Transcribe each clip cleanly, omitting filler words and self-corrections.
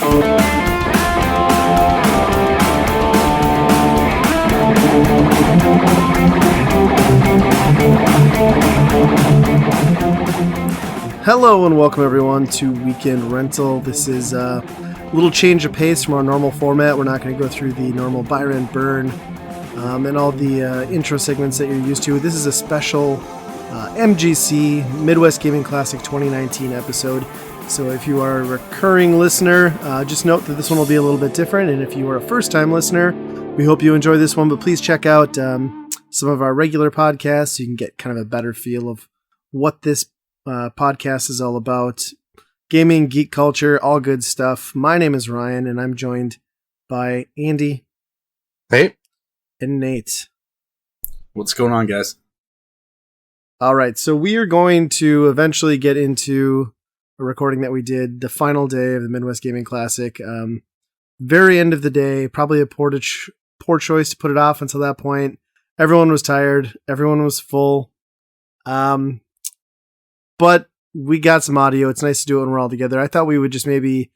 Hello and welcome everyone to Weekend Rental. This is a little change of pace from our normal format. We're not going to go through the normal Byron Burn and all the intro segments that you're used to. This is a special MGC Midwest Gaming Classic 2019 episode. So if you are a recurring listener, just note that this one will be a little bit different. And if you are a first-time listener, we hope you enjoy this one. But please check out some of our regular podcasts so you can get kind of a better feel of what this podcast is all about. Gaming, geek culture, all good stuff. My name is Ryan, and I'm joined by Andy. Hey. And Nate. What's going on, guys? All right, so we are going to eventually get into a recording that we did the final day of the Midwest Gaming Classic. Very end of the day, probably a poor choice to put it off until that point. Everyone was tired. Everyone was full. But we got some audio. It's nice to do it when we're all together. I thought we would just maybe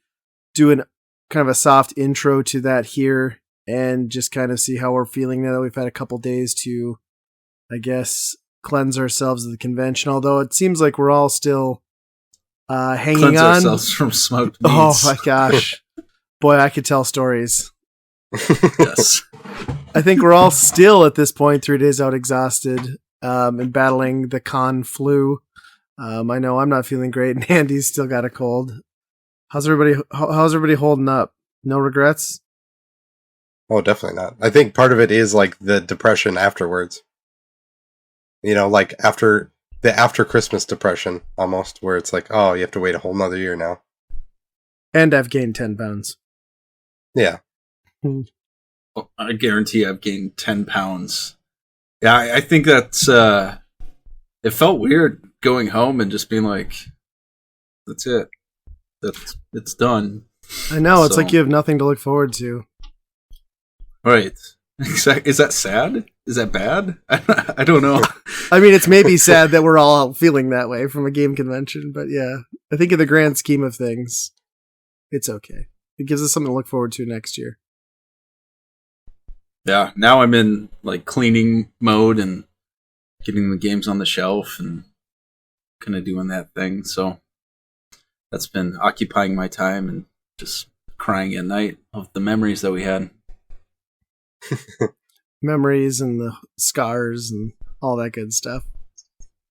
do an kind of a soft intro to that here and just kind of see how we're feeling now that we've had a couple days to, I guess, cleanse ourselves of the convention. Although it seems like we're all still hanging cleanse on. Ourselves from smoked meats. Oh my gosh. Boy, I could tell stories. Yes. I think we're all still at this point 3 days out exhausted and battling the con flu. I know I'm not feeling great, and Andy's still got a cold. How's everybody holding up? No regrets? Oh, definitely not. I think part of it is like the depression afterwards. You know, like after Christmas depression, almost, where it's like, oh, you have to wait a whole nother year now. And I've gained 10 pounds. Yeah. Well, I guarantee I've gained 10 pounds. Yeah, I think that's... it felt weird going home and just being like, that's it. It's done. I know, it's like you have nothing to look forward to. Right. Is that sad? Is that bad? I don't know. I mean, it's maybe sad that we're all feeling that way from a game convention, but yeah, I think in the grand scheme of things, it's okay. It gives us something to look forward to next year. Yeah, now I'm in like cleaning mode and getting the games on the shelf and kind of doing that thing. So that's been occupying my time and just crying at night of the memories that we had. Memories and the scars and all that good stuff.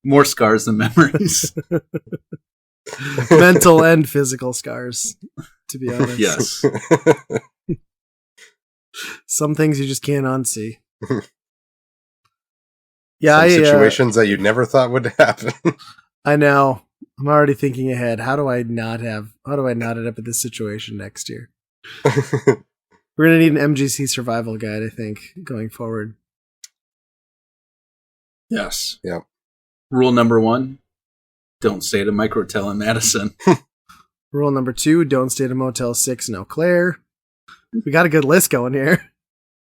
More scars than memories. Mental and physical scars, to be honest. Yes. Some things you just can't unsee. Yeah, some situations that you never thought would happen. I know. I'm already thinking ahead. How do I not end up in this situation next year? We're going to need an MGC survival guide, I think, going forward. Yes. Yep. Rule number 1, don't stay at a microtel in Madison. Rule number 2, don't stay at a Motel 6 in Eau Claire. We got a good list going here.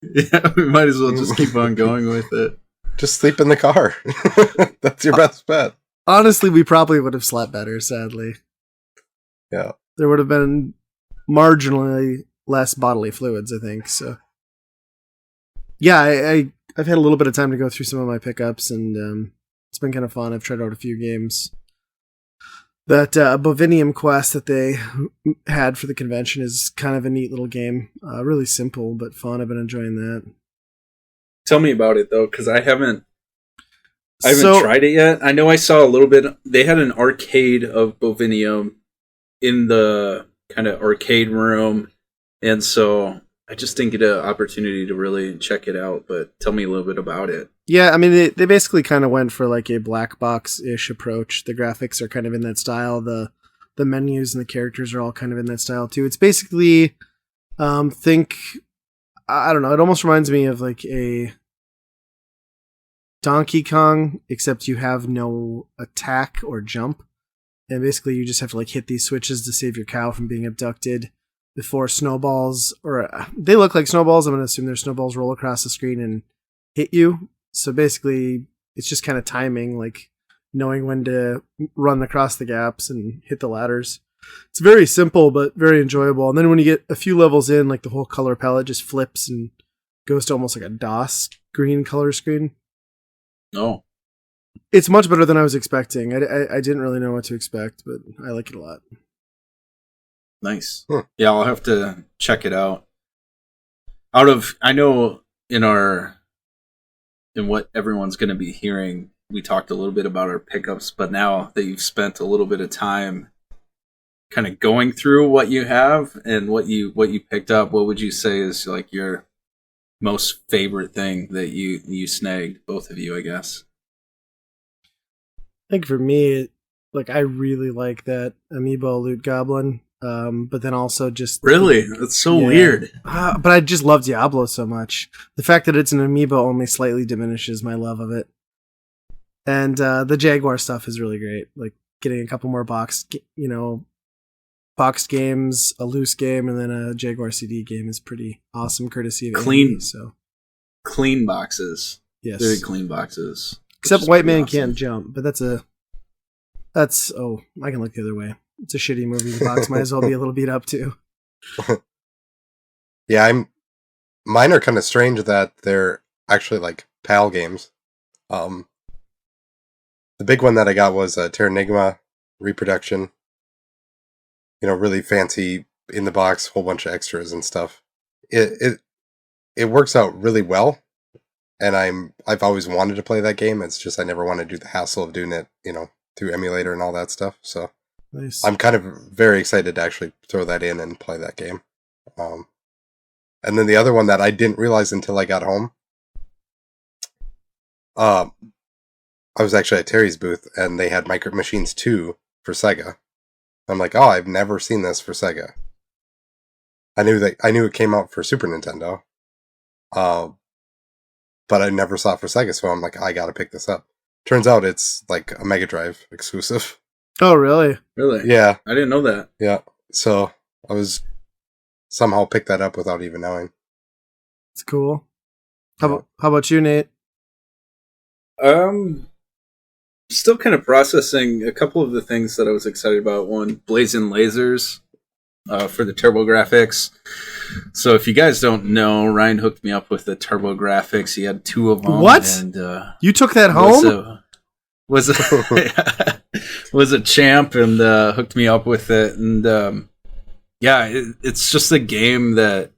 Yeah, we might as well just keep on going with it. Just sleep in the car. That's your best bet. Honestly, we probably would have slept better, sadly. Yeah. There would have been marginally less bodily fluids, I think. So, yeah, I've had a little bit of time to go through some of my pickups, and it's been kind of fun. I've tried out a few games. That Bovinium quest that they had for the convention is kind of a neat little game. Really simple, but fun. I've been enjoying that. Tell me about it, though, because I haven't tried it yet. I know I saw a little bit. They had an arcade of Bovinium in the kind of arcade room, and so I just didn't get an opportunity to really check it out, but tell me a little bit about it. Yeah, I mean, they basically kind of went for like a black box-ish approach. The graphics are kind of in that style. The menus and the characters are all kind of in that style, too. It's basically, I don't know, it almost reminds me of like a Donkey Kong, except you have no attack or jump. And basically you just have to like hit these switches to save your cow from being abducted before snowballs, or they look like snowballs. I'm going to assume they're snowballs, roll across the screen and hit you. So basically it's just kind of timing, like knowing when to run across the gaps and hit the ladders. It's very simple, but very enjoyable. And then when you get a few levels in, like the whole color palette just flips and goes to almost like a DOS green color screen. Oh. It's much better than I was expecting. I didn't really know what to expect, but I like it a lot. Nice. Yeah, I'll have to check it out. I know in what everyone's going to be hearing, we talked a little bit about our pickups, but now that you've spent a little bit of time kind of going through what you have and what you picked up, what would you say is like your most favorite thing that you snagged, both of you, I guess? I think for me, like I really like that Amiibo Loot Goblin, but then also just really, that's so weird. But I just love Diablo so much. The fact that it's an Amiibo only slightly diminishes my love of it. And the Jaguar stuff is really great. Like getting a couple more boxed games, a loose game, and then a Jaguar CD game is pretty awesome, courtesy of clean. So clean boxes, yes, very clean boxes. Except White Man Can't Jump, but that's I can look the other way. It's a shitty movie. The box might as well be a little beat up too. Yeah, mine are kind of strange that they're actually like PAL games. The big one that I got was Terranigma Reproduction. Really fancy in the box, whole bunch of extras and stuff. It works out really well, and I've always wanted to play that game. It's just I never want to do the hassle of doing it, through emulator and all that stuff. So nice. I'm kind of very excited to actually throw that in and play that game. And then the other one that I didn't realize until I got home, I was actually at Terry's booth and they had Micro Machines 2 for Sega. I'm like, oh, I've never seen this for Sega. I knew it came out for Super Nintendo, but I never saw it for Sega. So I'm like, I gotta pick this up. Turns out it's like a Mega Drive exclusive. Oh, really? Really? Yeah. I didn't know that. Yeah. So I was somehow picked that up without even knowing. It's cool. How about you, Nate? Still kind of processing a couple of the things that I was excited about. One, Blazing Lasers for the TurboGrafx. So if you guys don't know, Ryan hooked me up with the TurboGrafx. He had 2 of them. What? And you took that home? Was a champ and hooked me up with it. And it's just a game that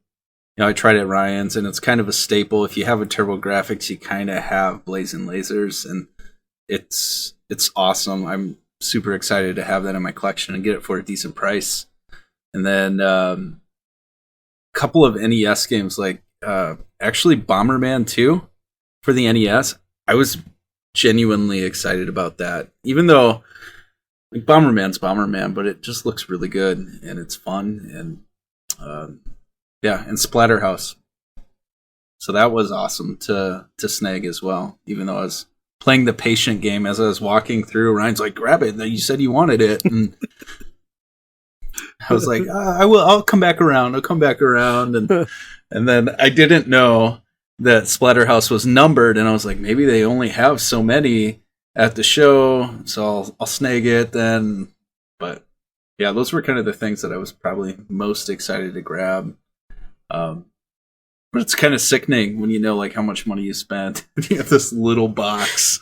I tried at Ryan's, and it's kind of a staple. If you have a TurboGrafx, you kind of have Blazing Lasers, and it's awesome. I'm super excited to have that in my collection and get it for a decent price. And then couple of NES games, like actually Bomberman 2 for the NES. I was genuinely excited about that, even though like Bomberman's Bomberman, but it just looks really good and it's fun. And and Splatterhouse. So that was awesome to snag as well, even though I was playing the patient game as I was walking through. Ryan's like, grab it. You said you wanted it. And I was like, I'll come back around. I'll come back around. And then I didn't know that Splatterhouse was numbered. And I was like, maybe they only have so many at the show. So I'll snag it then. But yeah, those were kind of the things that I was probably most excited to grab. But it's kind of sickening when you know like how much money you spent. You have this little box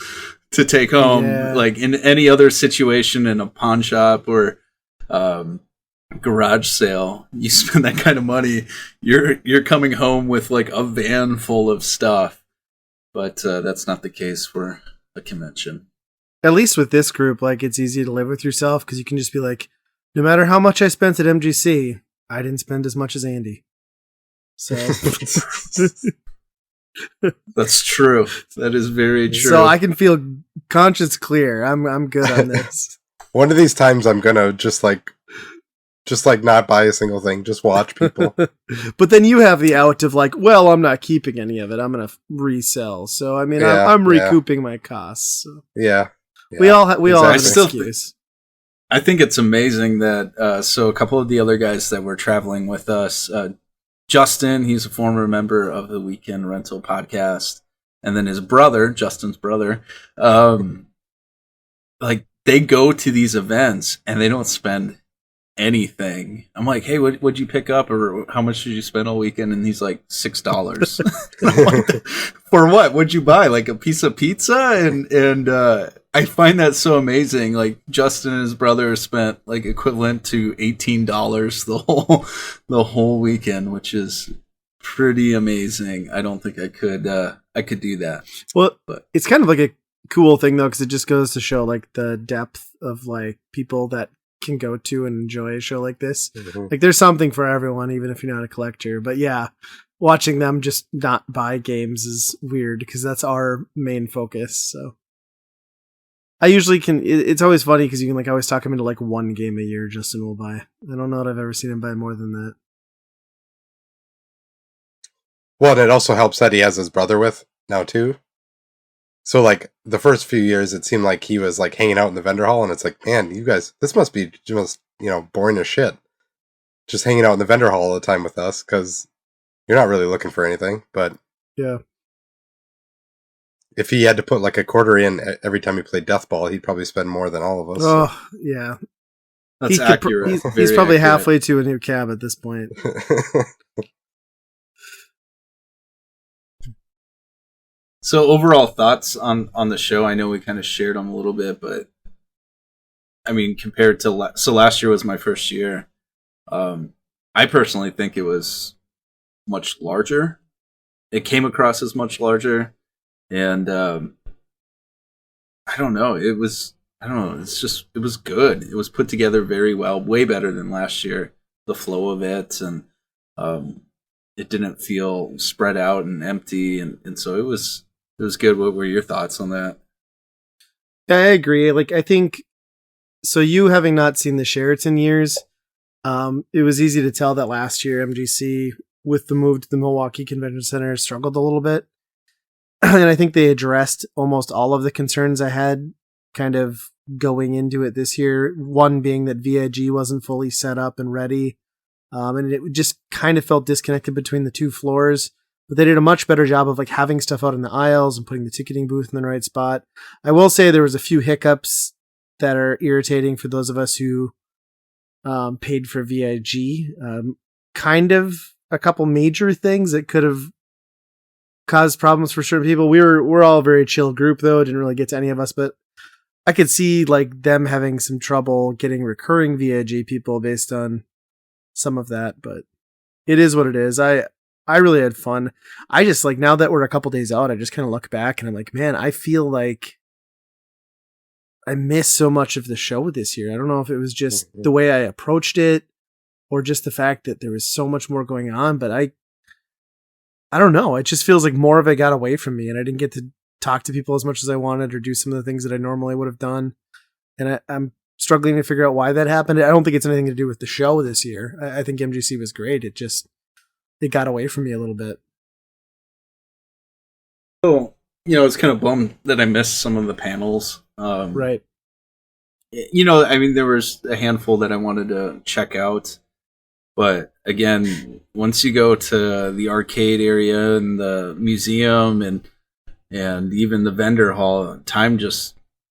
to take home. Yeah. Like in any other situation in a pawn shop or garage sale, you spend that kind of money, you're coming home with like a van full of stuff. But that's not the case for a convention. At least with this group, like it's easy to live with yourself because you can just be like, no matter how much I spent at MGC, I didn't spend as much as Andy. So that's true. That is very true. So I can feel conscience clear. I'm good on this. One of these times I'm gonna just like not buy a single thing, just watch people. But then you have the out of like, well, I'm not keeping any of it. I'm gonna resell. So I mean, I'm recouping my costs. So. Yeah. We all have an excuse. I think it's amazing that so a couple of the other guys that were traveling with us, Justin, he's a former member of the Weekend Rental podcast, and then his brother, Justin's brother, like they go to these events and they don't spend anything. I'm like, hey, what'd you pick up, or how much did you spend all weekend? And he's like, $6. Like, for what? What'd you buy? Like a piece of pizza? And I find that so amazing. Like Justin and his brother spent like equivalent to $18 the whole weekend, which is pretty amazing. I don't think I could do that. Well, but it's kind of like a cool thing though, because it just goes to show like the depth of like people that can go to and enjoy a show like this. Mm-hmm. Like there's something for everyone, even if you're not a collector. But yeah, watching them just not buy games is weird because that's our main focus. So I usually can. It's always funny because you can like always talk him into like one game a year. Justin will buy. I don't know that I've ever seen him buy more than that. Well, and it also helps that he has his brother with now too. So like the first few years, it seemed like he was like hanging out in the vendor hall, and it's like, man, you guys, this must be just boring as shit. Just hanging out in the vendor hall all the time with us because you're not really looking for anything. But yeah, if he had to put like a quarter in every time he played Death Ball, he'd probably spend more than all of us. Oh so. yeah, that's accurate. He's probably accurate. Halfway to a new cab at this point. So overall thoughts on the show? I know we kind of shared them a little bit, but I mean, compared to last year was my first year. I personally think it was much larger. It came across as much larger, and I don't know. It was it was good. It was put together very well, way better than last year. The flow of it, and it didn't feel spread out and empty, and so it was good. What were your thoughts on that? I agree. Like, I think, so you having not seen the Sheraton years, it was easy to tell that last year MGC, with the move to the Milwaukee Convention Center, struggled a little bit. And I think they addressed almost all of the concerns I had kind of going into it this year. One being that VIG wasn't fully set up and ready. And it just kind of felt disconnected between the two floors. But they did a much better job of like having stuff out in the aisles and putting the ticketing booth in the right spot. I will say there was a few hiccups that are irritating for those of us who paid for VIG. Kind of a couple major things that could have caused problems for certain people. We're all a very chill group though. It didn't really get to any of us, but I could see like them having some trouble getting recurring VIG people based on some of that, but it is what it is. I really had fun. I just like, now that we're a couple days out, I just kind of look back and I'm like, man, I feel like I missed so much of the show this year. I don't know if it was just the way I approached it or just the fact that there was so much more going on, but I don't know. It just feels like more of it got away from me and I didn't get to talk to people as much as I wanted or do some of the things that I normally would have done. And I'm struggling to figure out why that happened. I don't think it's anything to do with the show this year. I think MGC was great. It got away from me a little bit. Oh, it's kind of bummed that I missed some of the panels. Right. I mean, there was a handful that I wanted to check out. But again, once you go to the arcade area and the museum and even the vendor hall,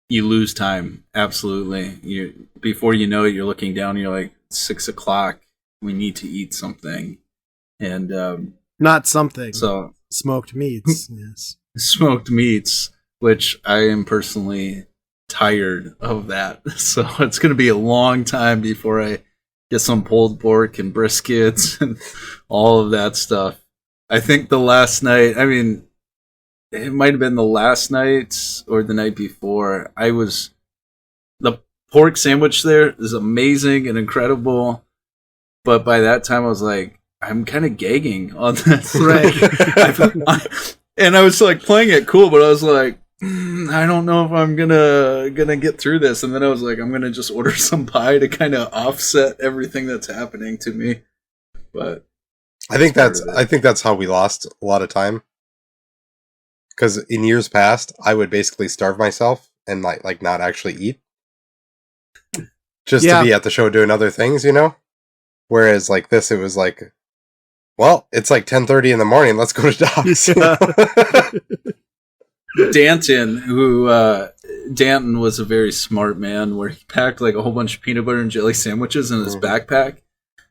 you lose time. Absolutely. Before you know it, you're looking down and you're like, 6:00. We need to eat something. And not something. So smoked meats. Yes. Smoked meats, which I am personally tired of that. So it's going to be a long time before I get some pulled pork and briskets and all of that stuff. I think the last night, I mean, it might have been the last night or the night before. The pork sandwich there is amazing and incredible. But by that time I was like, I'm kind of gagging on this. Right. And I was like playing it cool, but I was like, I don't know if I'm gonna get through this. And then I was like, I'm gonna just order some pie to kind of offset everything that's happening to me. But I think that's how we lost a lot of time. Because in years past, I would basically starve myself and like not actually eat, just to be at the show doing other things, Whereas like this, it was like, well, it's like 10:30 in the morning. Let's go to Doc's. Danton was a very smart man, where he packed like a whole bunch of peanut butter and jelly sandwiches in his backpack,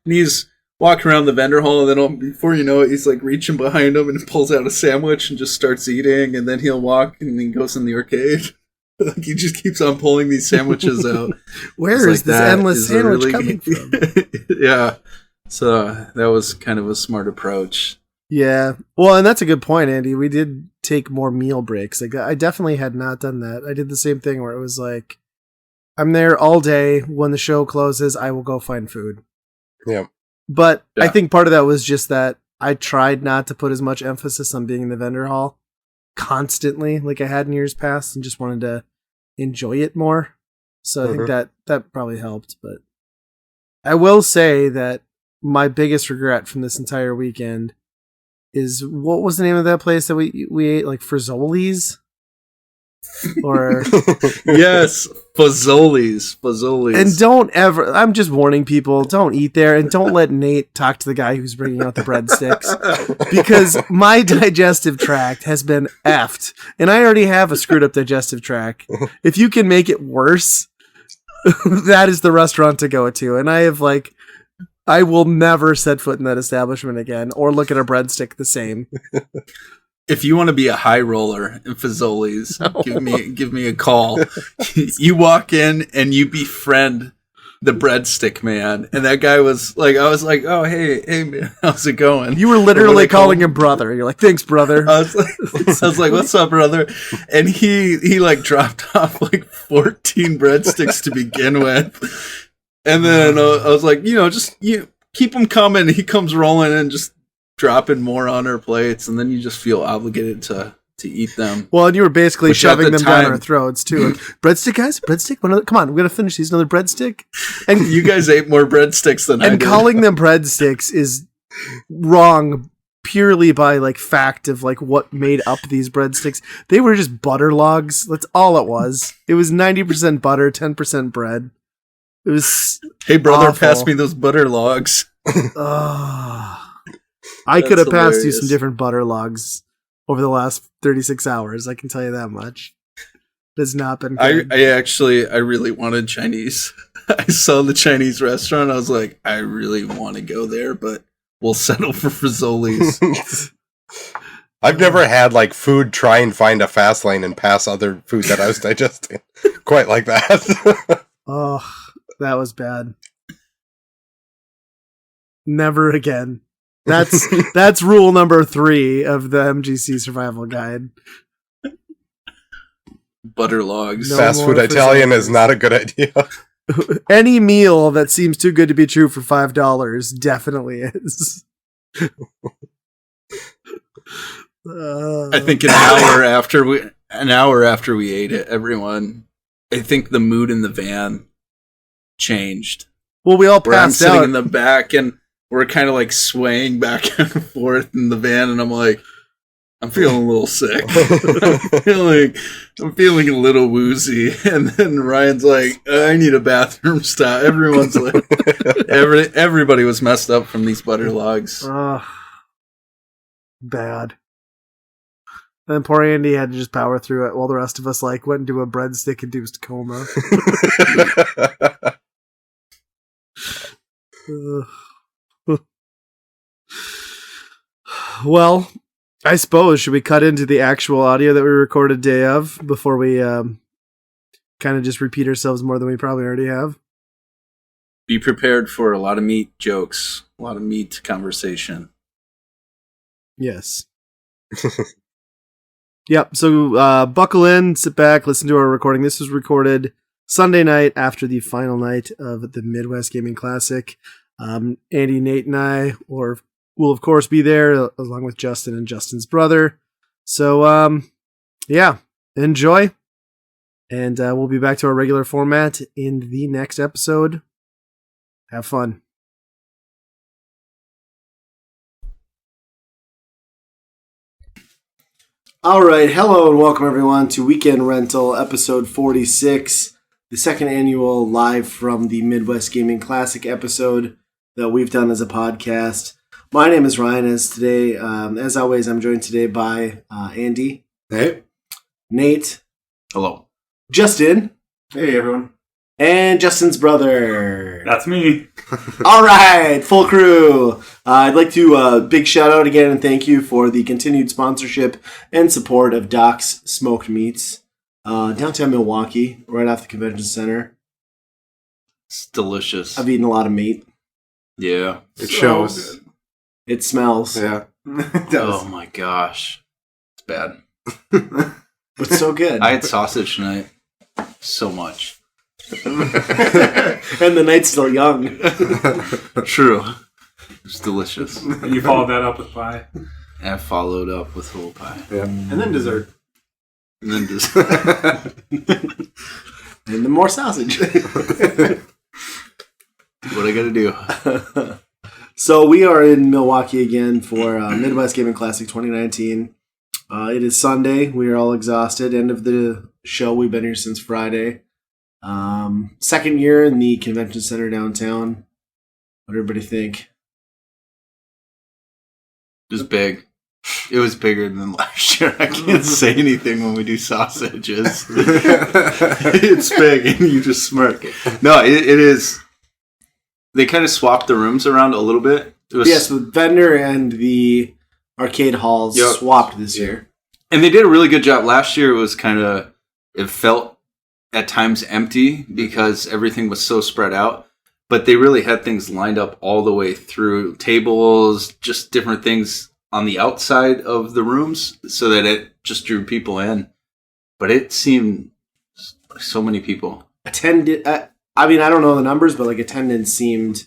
and he's walking around the vendor hall, and then before you know it, he's like reaching behind him and pulls out a sandwich and just starts eating, and then he'll walk and he goes in the arcade. Like he just keeps on pulling these sandwiches out. Where is this endless sandwich coming from? Yeah. So that was kind of a smart approach. Yeah. Well, and that's a good point, Andy. We did take more meal breaks. Like I definitely had not done that. I did the same thing where it was like, I'm there all day. When the show closes, I will go find food. Yeah. But I think part of that was just that I tried not to put as much emphasis on being in the vendor hall constantly like I had in years past, and just wanted to enjoy it more. So I think that probably helped. But I will say that my biggest regret from this entire weekend is, what was the name of that place that we ate, like Frizoli's? Or yes, Fazoli's. And don't ever, I'm just warning people, don't eat there, and don't let Nate talk to the guy who's bringing out the breadsticks, because my digestive tract has been effed, and I already have a screwed up digestive tract. If you can make it worse, that is the restaurant to go to. And I will never set foot in that establishment again, or look at a breadstick the same. If you want to be a high roller in Fazoli's, give me a call. You walk in and you befriend the breadstick man, and that guy was like, I was like, oh hey man, how's it going? You were literally calling him brother. You're like, thanks, brother. I was like, what's up, brother? And he like dropped off like 14 breadsticks to begin with, and then I was like, just keep them coming. He comes rolling and just dropping more on our plates, and then you just feel obligated to eat them. Well, and you were basically shoving them down our throats too. Like, breadstick, guys, breadstick. Come on, we're gonna finish these. Another breadstick. And you guys ate more breadsticks than I did. And calling them breadsticks is wrong purely by like fact of like what made up these breadsticks. They were just butter logs. That's all it was. It was 90% butter, 10% bread. It was hey brother, awful. pass me those butter logs. I could have passed you some different butter logs over the last 36 hours. I can tell you that much. It has not been good. I really wanted Chinese. I saw the Chinese restaurant. I was like, I really want to go there, but we'll settle for Fazoli's. I've never had like food try and find a fast lane and pass other food that I was digesting quite like that. Oh, that was bad. Never again. That's rule number 3 of the MGC survival guide. Butter logs. No, fast food Italian is not a good idea. Any meal that seems too good to be true for $5 definitely is. I think an hour after we ate it, everyone, I think the mood in the van changed. Well, we all passed I'm sitting out in the back, and we're kind of like swaying back and forth in the van, and I'm like, I'm feeling a little sick. I'm feeling a little woozy. And then Ryan's like, I need a bathroom stop. Everyone's like, everybody was messed up from these butter logs. Bad. And then poor Andy had to just power through it while the rest of us like went into a breadstick induced coma. Well, I suppose, should we cut into the actual audio that we recorded day of before we kind of just repeat ourselves more than we probably already have? Be prepared for a lot of meat jokes, a lot of meat conversation. Yes. Yep, so buckle in, sit back, listen to our recording. This was recorded Sunday night after the final night of the Midwest Gaming Classic. Andy, Nate, and I will of course be there along with Justin and Justin's brother. So yeah, enjoy, and we'll be back to our regular format in the next episode. Have fun. All right, hello and welcome everyone to Weekend Rental episode 46, the second annual live from the Midwest Gaming Classic episode that we've done as a podcast. My name is Ryan, as always, I'm joined today by Andy. Hey. Nate. Hello. Justin. Hey, everyone. And Justin's brother. That's me. All right, full crew. I'd like to big shout out again and thank you for the continued sponsorship and support of Doc's Smoked Meats, downtown Milwaukee, right off the convention center. It's delicious. I've eaten a lot of meat. Yeah. It shows. Good. It smells. Yeah. It does. Oh my gosh. It's bad. But so good. I had sausage tonight. So much. And the night's still young. True. It's delicious. And you followed that up with pie. And I followed up with whole pie. Yeah. And then dessert. And then just And then more sausage. what I gotta do. So we are in Milwaukee again for Midwest Gaming Classic 2019. It is Sunday. We are all exhausted. End of the show. We've been here since Friday. Second year in the convention center downtown. What did everybody think? It was big. It was bigger than last year. I can't say anything when we do sausages. It's big, and you just smirk. No, it is. They kind of swapped the rooms around a little bit. It was, Yes, the vendor and the arcade halls Yep. swapped this year. and they did a really good job. Last year, it was kind of. It felt at times empty because everything was so spread out. But they really had things lined up all the way through, tables, just different things on the outside of the rooms so that it just drew people in. But it seemed like so many people. Attended. I mean, I don't know the numbers, but like attendance seemed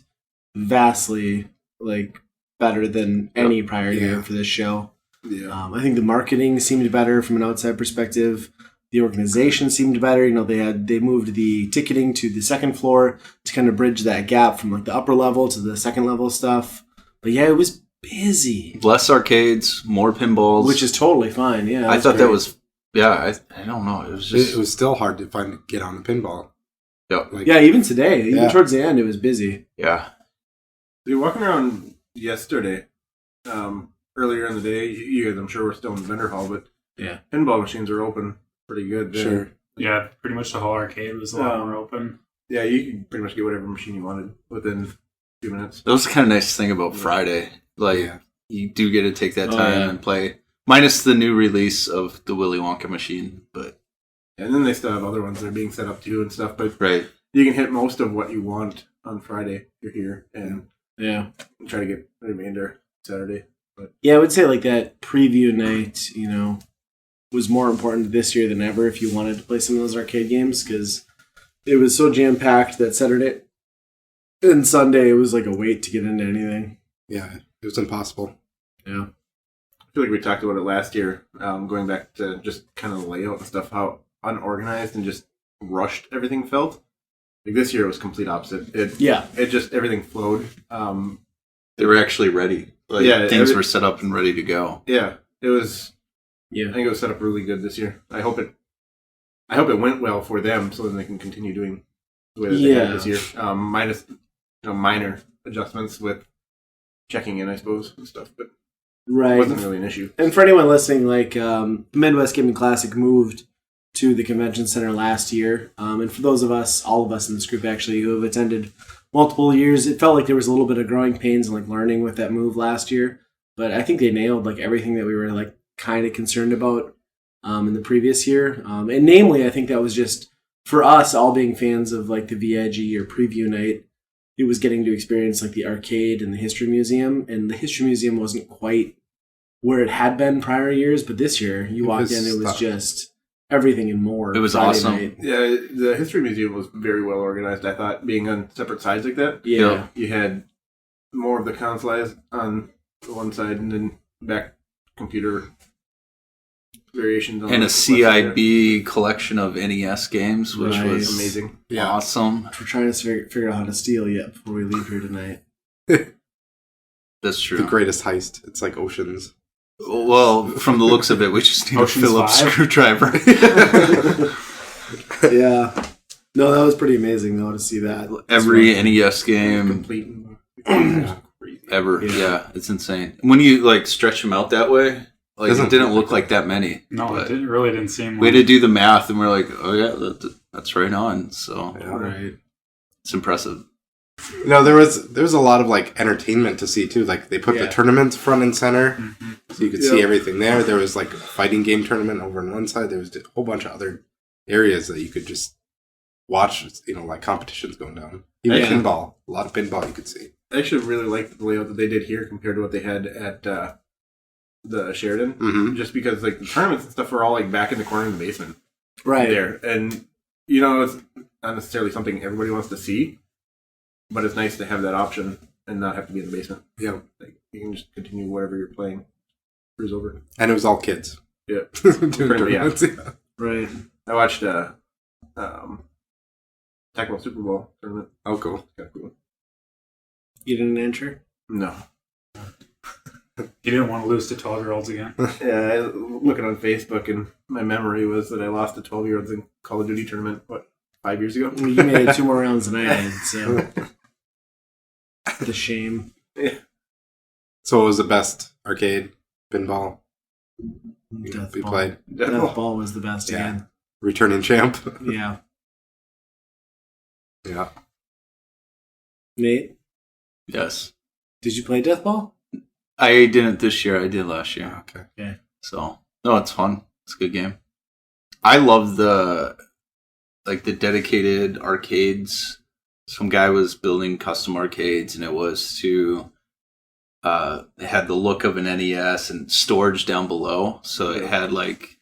vastly like better than any prior year for this show. Yeah. I think the marketing seemed better from an outside perspective. The organization seemed better. You know, they moved the ticketing to the second floor to kind of bridge that gap from like the upper level to the second level stuff. But yeah, it was busy, Less arcades, more pinballs. which is totally fine. Yeah, I thought great. that was, I don't know. It was just, It was still hard to get on the pinball. yeah. Like, Yeah, even today, even Yeah. towards the end, it was busy. Yeah. We were walking around yesterday, earlier in the day. You guys, I'm sure, were still in the vendor hall, but Yeah. pinball machines are open pretty good there. Sure. Yeah, pretty much the whole arcade was a lot more open. Yeah, you could pretty much get whatever machine you wanted within a few minutes. That was the kind of nice thing about Friday. Like, Yeah. you do get to take that Oh, time yeah. and play. Minus the new release of the Willy Wonka machine. But, And then they still have other ones that are being set up too and stuff, but right. you can hit most of what you want on Friday if you're here and Yeah. try to get the remainder Saturday. Yeah, I would say like that preview night, you know, was more important this year than ever if you wanted to play some of those arcade games because it was so jam-packed that Saturday and Sunday it was like a wait to get into anything. Yeah, it was impossible. Yeah. I feel like we talked about it last year, going back to just kind of the layout and stuff, how unorganized and just rushed everything felt. Like this year it was complete opposite. It just everything flowed. They were actually ready. Like, Yeah, things were set up and ready to go. Yeah, it was. I Yeah. think it was set up really good this year. I hope it went well for them, so then they can continue doing the way that they did this year. Minus, minor adjustments with checking in, I suppose, and stuff. But it Right. wasn't really an issue. And for anyone listening, like the Midwest Gaming Classic moved to the convention center last year. And for those of us, all of us in this group actually, who have attended multiple years, it felt like there was a little bit of growing pains and like learning with that move last year. But I think they nailed like everything that we were like kind of concerned about in the previous year. And namely, I think that was just for us all being fans of like the VIG or preview night. It was getting to experience like the arcade and the history museum, and the history museum wasn't quite where it had been prior years, but this year you walked in, it was just everything and more. It was Friday awesome. night. Yeah, the history museum was very well organized. I thought, being on separate sides like that. Yeah. Yeah. You had more of the consoles on the one side, and then back computer variations on And the a left side. CIB collection of NES games, which Right. was Amazing. Yeah. awesome. We're trying to figure out how to steal yet before we leave here tonight. That's The true. greatest heist. It's like Oceans. Well, from the looks of it, we just need Ocean's a Phillips 5? screwdriver. Yeah. No, that was pretty amazing though to see that. Every NES game Complete. Crazy. ever. Yeah. Yeah, it's insane. When you like stretch them out that way, Like, it didn't look like that many. No, it really didn't seem. We had to do the math, and we're like, oh yeah, that's right on. So Right. it's impressive. No, there was a lot of like entertainment to see too. Like they put the tournaments front and center, so you could see everything there. There was like a fighting game tournament over on one side. There was a whole bunch of other areas that you could just watch. Like competitions going down. Even pinball, a lot of pinball you could see. I actually really liked the layout that they did here compared to what they had at the Sheridan. Mm-hmm. Just because like the tournaments and stuff were all like back in the corner in the basement, Right. there, and it's not necessarily something everybody wants to see, but it's nice to have that option and not have to be in the basement. Yeah, like you can just continue whatever you're playing. Cruise over. and it was all kids. Yeah, Doing yeah. tournaments, yeah. Right. I watched Tecmo Super Bowl tournament. Oh, cool. Kind of cool. You didn't enter? No. You didn't want to lose to 12-year-olds again. Yeah, looking on Facebook, and my memory was that I lost to 12-year-olds in Call of Duty tournament, 5 years ago? Well, you made it 2 more rounds than I did, so. The shame. Yeah. So what was the best arcade pinball Death we Ball. played? Death Ball was the best again. Returning champ. Yeah. Yeah. Nate, Yes. did you play Death Ball? I didn't this year. I did last year. Okay. So, no, it's fun. It's a good game. I love the dedicated arcades. Some guy was building custom arcades, and it was to it had the look of an NES and storage down below. So it had like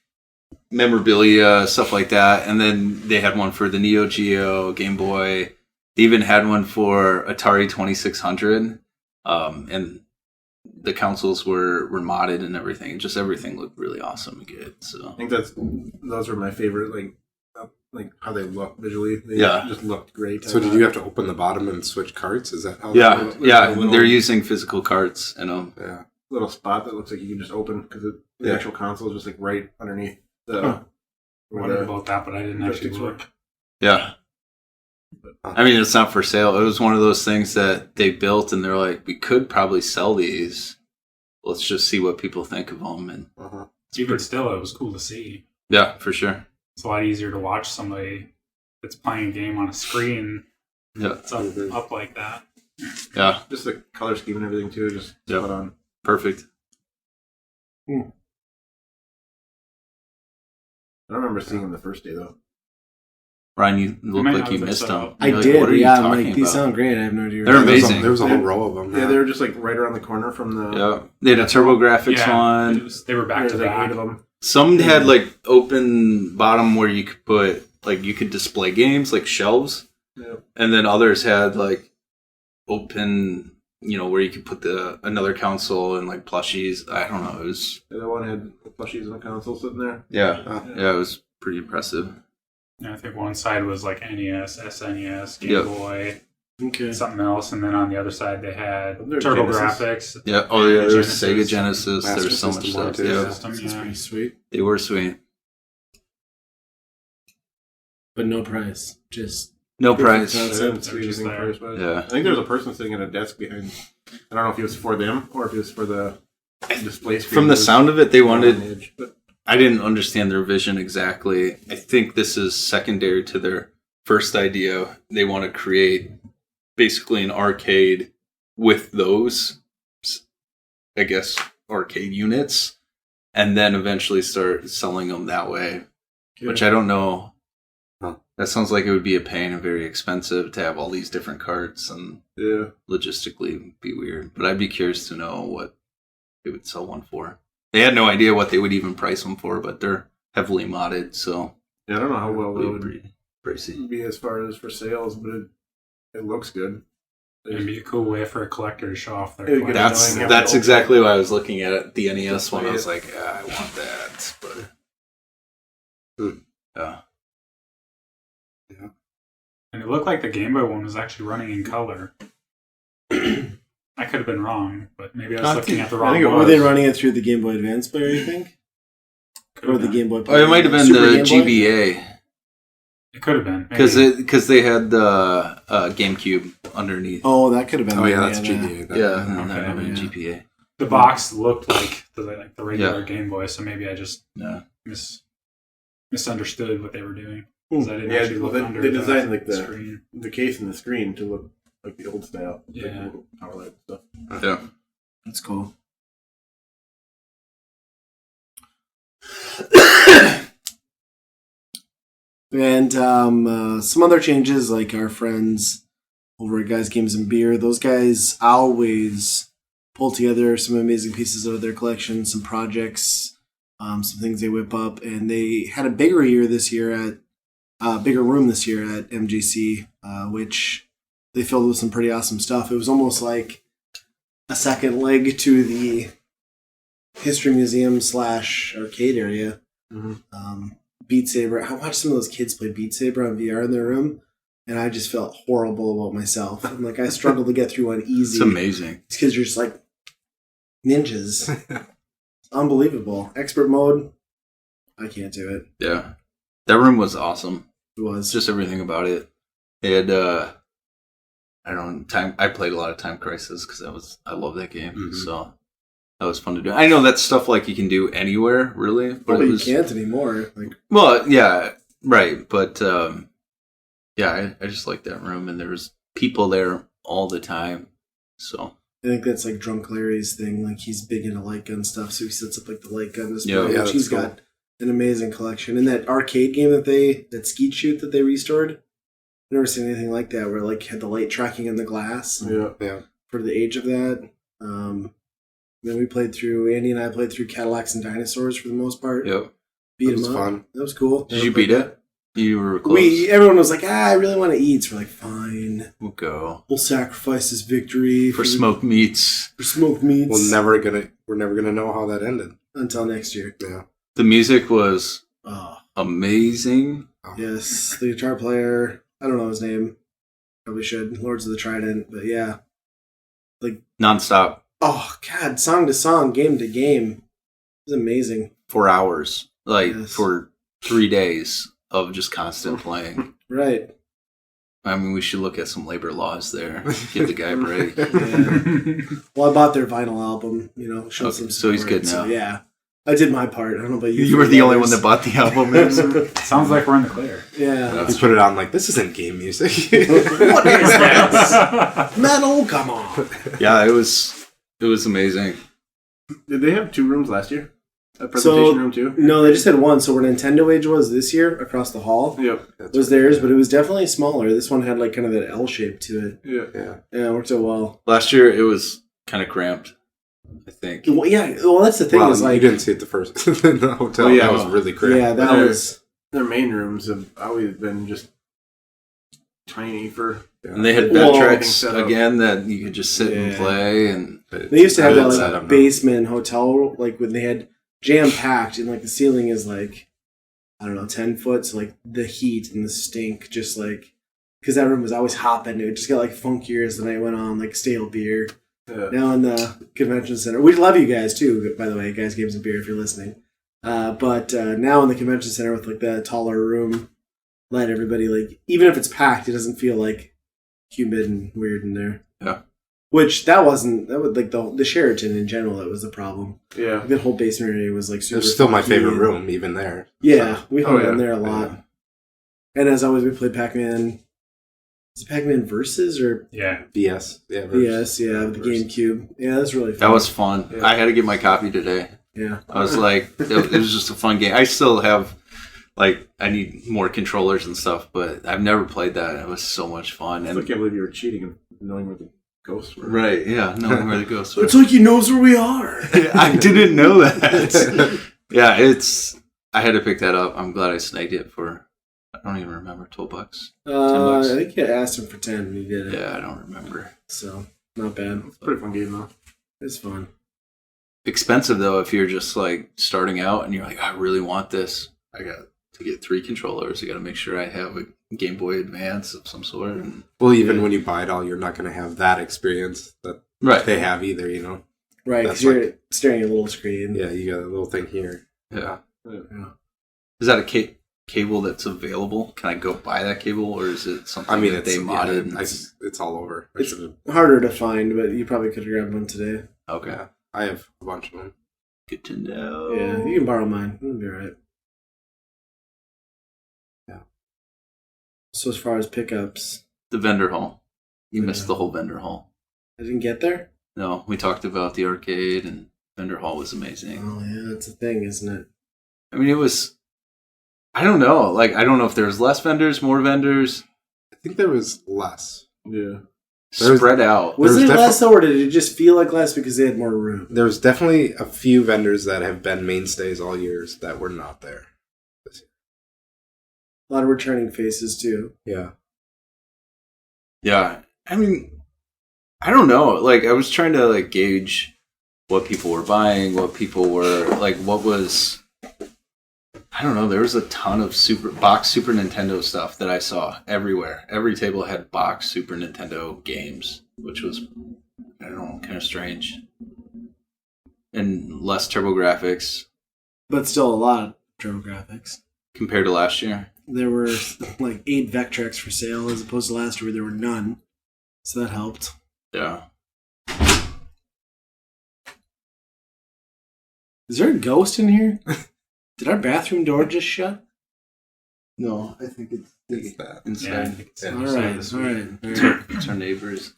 memorabilia, stuff like that. And then they had one for the Neo Geo, Game Boy. They even had one for Atari 2600. And the consoles were modded and everything. Just everything looked really awesome and good. So I think those were my favorite, like how they look visually. They just looked great. So did you have to open the bottom and switch carts? Is that how? They're using physical carts, Yeah. Little spot that looks like you can just open because the actual console is just like right underneath the. I where wondered the about that, but I didn't actually joysticks look. Yeah. I mean, it's not for sale. It was one of those things that they built, and they're like, we could probably sell these. Let's just see what people think of them. And Even still, it was cool to see. yeah, for sure. It's a lot easier to watch somebody that's playing a game on a screen that's up like that. Yeah, Just the color scheme and everything too. Just spot on. perfect. I don't remember seeing them the first day though. Ryan, you look might like not you have missed been them. I You're like, did, what are you yeah. I'm talking like, these about? sound great. I have no idea. They're amazing. There was a whole row of them. Yeah, they were just like right around the corner from the. Yeah, they had a TurboGrafx one. They were back to like back. 8 of them. Some had like open bottom where you could put you could display games like shelves, and then others had like open, where you could put another console and like plushies. I don't know. It was The other one had plushies and a console sitting there. yeah, it was pretty impressive. I think one side was like NES, SNES, Game Boy, Okay. something else, and then on the other side they had There's TurboGrafx. Yeah. Oh yeah. There was Genesis. Sega Genesis. Master There's so much System one, stuff. too. Yeah, System, That's pretty sweet. they were sweet. But no price. Just No Proof of price. concept. I didn't see anything there. first, but Yeah. I think there was a person sitting at a desk behind. I don't know if it was for them or if it was for the display screen. From the sound of it, they on wanted. the edge, but I didn't understand their vision exactly. I think this is secondary to their first idea. They want to create basically an arcade with those, I guess, arcade units, and then eventually start selling them that way, which I don't know. That sounds like it would be a pain and very expensive to have all these different carts and logistically be weird. But I'd be curious to know what they would sell one for. They had no idea what they would even price them for, but they're heavily modded, so yeah, I don't know how well they it would be pricey. be as far as for sales, but it looks good. It'd be a cool way for a collector to show off their It would get collection. annoying. That's exactly why I was looking at it. The NES one. I was like, I want that, but yeah. And it looked like the Game Boy one was actually running in color. I could have been wrong, but maybe I was looking at the wrong think it one. were they running it through the Game Boy Advance player, you think? Or the Game Boy Oh, it might have been Super the Game Boy? GBA It could have been. because they had the GameCube underneath. Oh, that could have been. Oh yeah, that's that. GBA. Yeah, and Okay, that would have been yeah. GPA. the box looked like the regular Game Boy, so maybe I just misunderstood what they were doing. I didn't actually look under they designed the screen. The case and the screen to look like the old style. Yeah. Like power light stuff. Yeah. That's cool. And some other changes, like our friends over at Guys, Games, and Beer. Those guys always pull together some amazing pieces out of their collection, some projects, some things they whip up. And they had a bigger room this year at MJC, which they filled with some pretty awesome stuff. It was almost like a second leg to the History Museum / arcade area. Mm-hmm. Beat Saber. I watched some of those kids play Beat Saber on VR in their room, and I just felt horrible about myself. I'm like, I struggled to get through one easy. It's amazing. These kids are just like ninjas. It's unbelievable. Expert mode, I can't do it. Yeah. That room was awesome. It was. Just everything about it. It had, I don't know, I played a lot of Time Crisis because I love that game. Mm-hmm. So that was fun to do. I know that's stuff like you can do anywhere, really. But you can't anymore. Well, yeah, right. But I just like that room, and there's people there all the time. So I think that's like Drunk Larry's thing. Like, he's big into light gun stuff, so he sets up like the light gun display, Yeah, which he's cool. got an amazing collection. And that arcade game that Skeet Shoot that they restored, I've never seen anything like that, where like had the light tracking in the glass. Yeah. For the age of that. Then Andy and I played through Cadillacs and Dinosaurs for the most part. yep. Beat That was him up. fun. That was cool. Did you beat it? You were close. Everyone was like, I really want to eat. So we're like, fine. We'll go We'll sacrifice this victory for smoked meats. For smoked meats. We're never gonna know how that ended. Until next year. Yeah. The music was Oh, amazing. yes. The guitar player, I don't know his name. Probably should. Lords of the Trident. But yeah. Nonstop. Oh, God. Song to song, game to game. It was amazing. 4 hours. Yes. For 3 days of just constant playing. Right. I mean, we should look at some labor laws there. Give the guy a break. Yeah. Well, I bought their vinyl album, show Okay, some support. so he's good now. So, yeah. I did my part. I don't know about you. You were the only one that bought the album. Sounds like we're in the clear. Yeah. You put it on like, this isn't game music. What is this? Metal? Come on. Yeah, it was amazing. Did they have 2 rooms last year? A presentation room too? No, they just had one. So where Nintendo Age was this year, across the hall, Yep. was theirs, but it was definitely smaller. This one had like kind of that L shape to it. Yeah. Yeah, it worked out well. Last year, it was kind of cramped, I think. Well, yeah, well, that's the thing Well, is like... you didn't see it the first in the hotel. Oh, yeah. That was really crazy. Yeah, that was... Their main rooms have always been just tiny for... And they had Well, Vectrex again that you could just sit and Yeah. play. And They used to have that setup like now. basement hotel, like when they had jam-packed, and like the ceiling is like, I don't know, 10 foot, so like the heat and the stink, just like... Because that room was always hopping, it just got like funkier as the night went on, like stale beer. Now in the convention center, we love you guys too, by the way, Guys, Games, and Beer, if you're listening. But now in the convention center with like the taller room, let everybody like, even if it's packed, it doesn't feel like humid and weird in there. Yeah. Which that was like the Sheraton in general, that was the problem. Yeah. Like, that whole basement area was like It super. was still my funky favorite and- room, even there. Yeah, So, we hung yeah. in there a lot. Yeah. And as always, we played Pac-Man. Is it Pac-Man Versus or Yeah. BS. Yeah. yes? Yeah, the GameCube. Yeah, that's really fun. that was fun. Yeah. I had to get my copy today. Yeah. I was like, it was just a fun game. I still have, like, I need more controllers and stuff, but I've never played that. It was so much fun. I And can't believe you were cheating and knowing where the ghosts were. right, yeah, knowing where the ghosts were. It's like he knows where we are. I didn't know that. Yeah, I had to pick that up. I'm glad I snagged it for, I don't even remember, $12. I think you asked him for 10 and he did it. Yeah, I don't remember. So, not bad. It's a pretty fun game though. It's fun. Expensive though if you're just like starting out and you're like, I really want this. I got to get 3 controllers. I got to make sure I have a Game Boy Advance of some sort. And Well, even when you buy it all, you're not going to have that experience that right, they have either, Right, That's because you're staring at a little screen. Yeah, you got a little thing here. yeah. Yeah. Is that a cable that's available? Can I go buy that cable, or is it something I mean, that they modded? it's all over. It's harder to find, but you probably could have grabbed one today. Okay. Yeah. I have a bunch of them. Good to know. Yeah, you can borrow mine. It'll be alright. Yeah. So as far as pickups, The vendor hall. You Yeah. missed the whole vendor hall. I didn't get there? No, we talked about the arcade, and vendor hall was amazing. Oh, yeah, that's a thing, isn't it? I mean, it was... I don't know. Like, I don't know if there was less vendors, more vendors. I think there was less. Yeah. Spread out. Was There it was less, though, or did it just feel like less because they had more room? There was definitely a few vendors that have been mainstays all years that were not there. A lot of returning faces, too. Yeah. Yeah. I mean, I don't know. Like, I was trying to, like, gauge what people were buying, what people were... Like, what was... I don't know. There was a ton of box Super Nintendo stuff that I saw everywhere. Every table had box Super Nintendo games, which was, I don't know, kind of strange. And less TurboGrafx But still a lot of TurboGrafx. compared to last year. There were like 8 Vectrex for sale as opposed to last year where there were none. So that helped. Yeah. Is there a ghost in here? Did our bathroom door just shut? No, I think it's that. inside. Yeah, I think it's All right. It's our neighbors.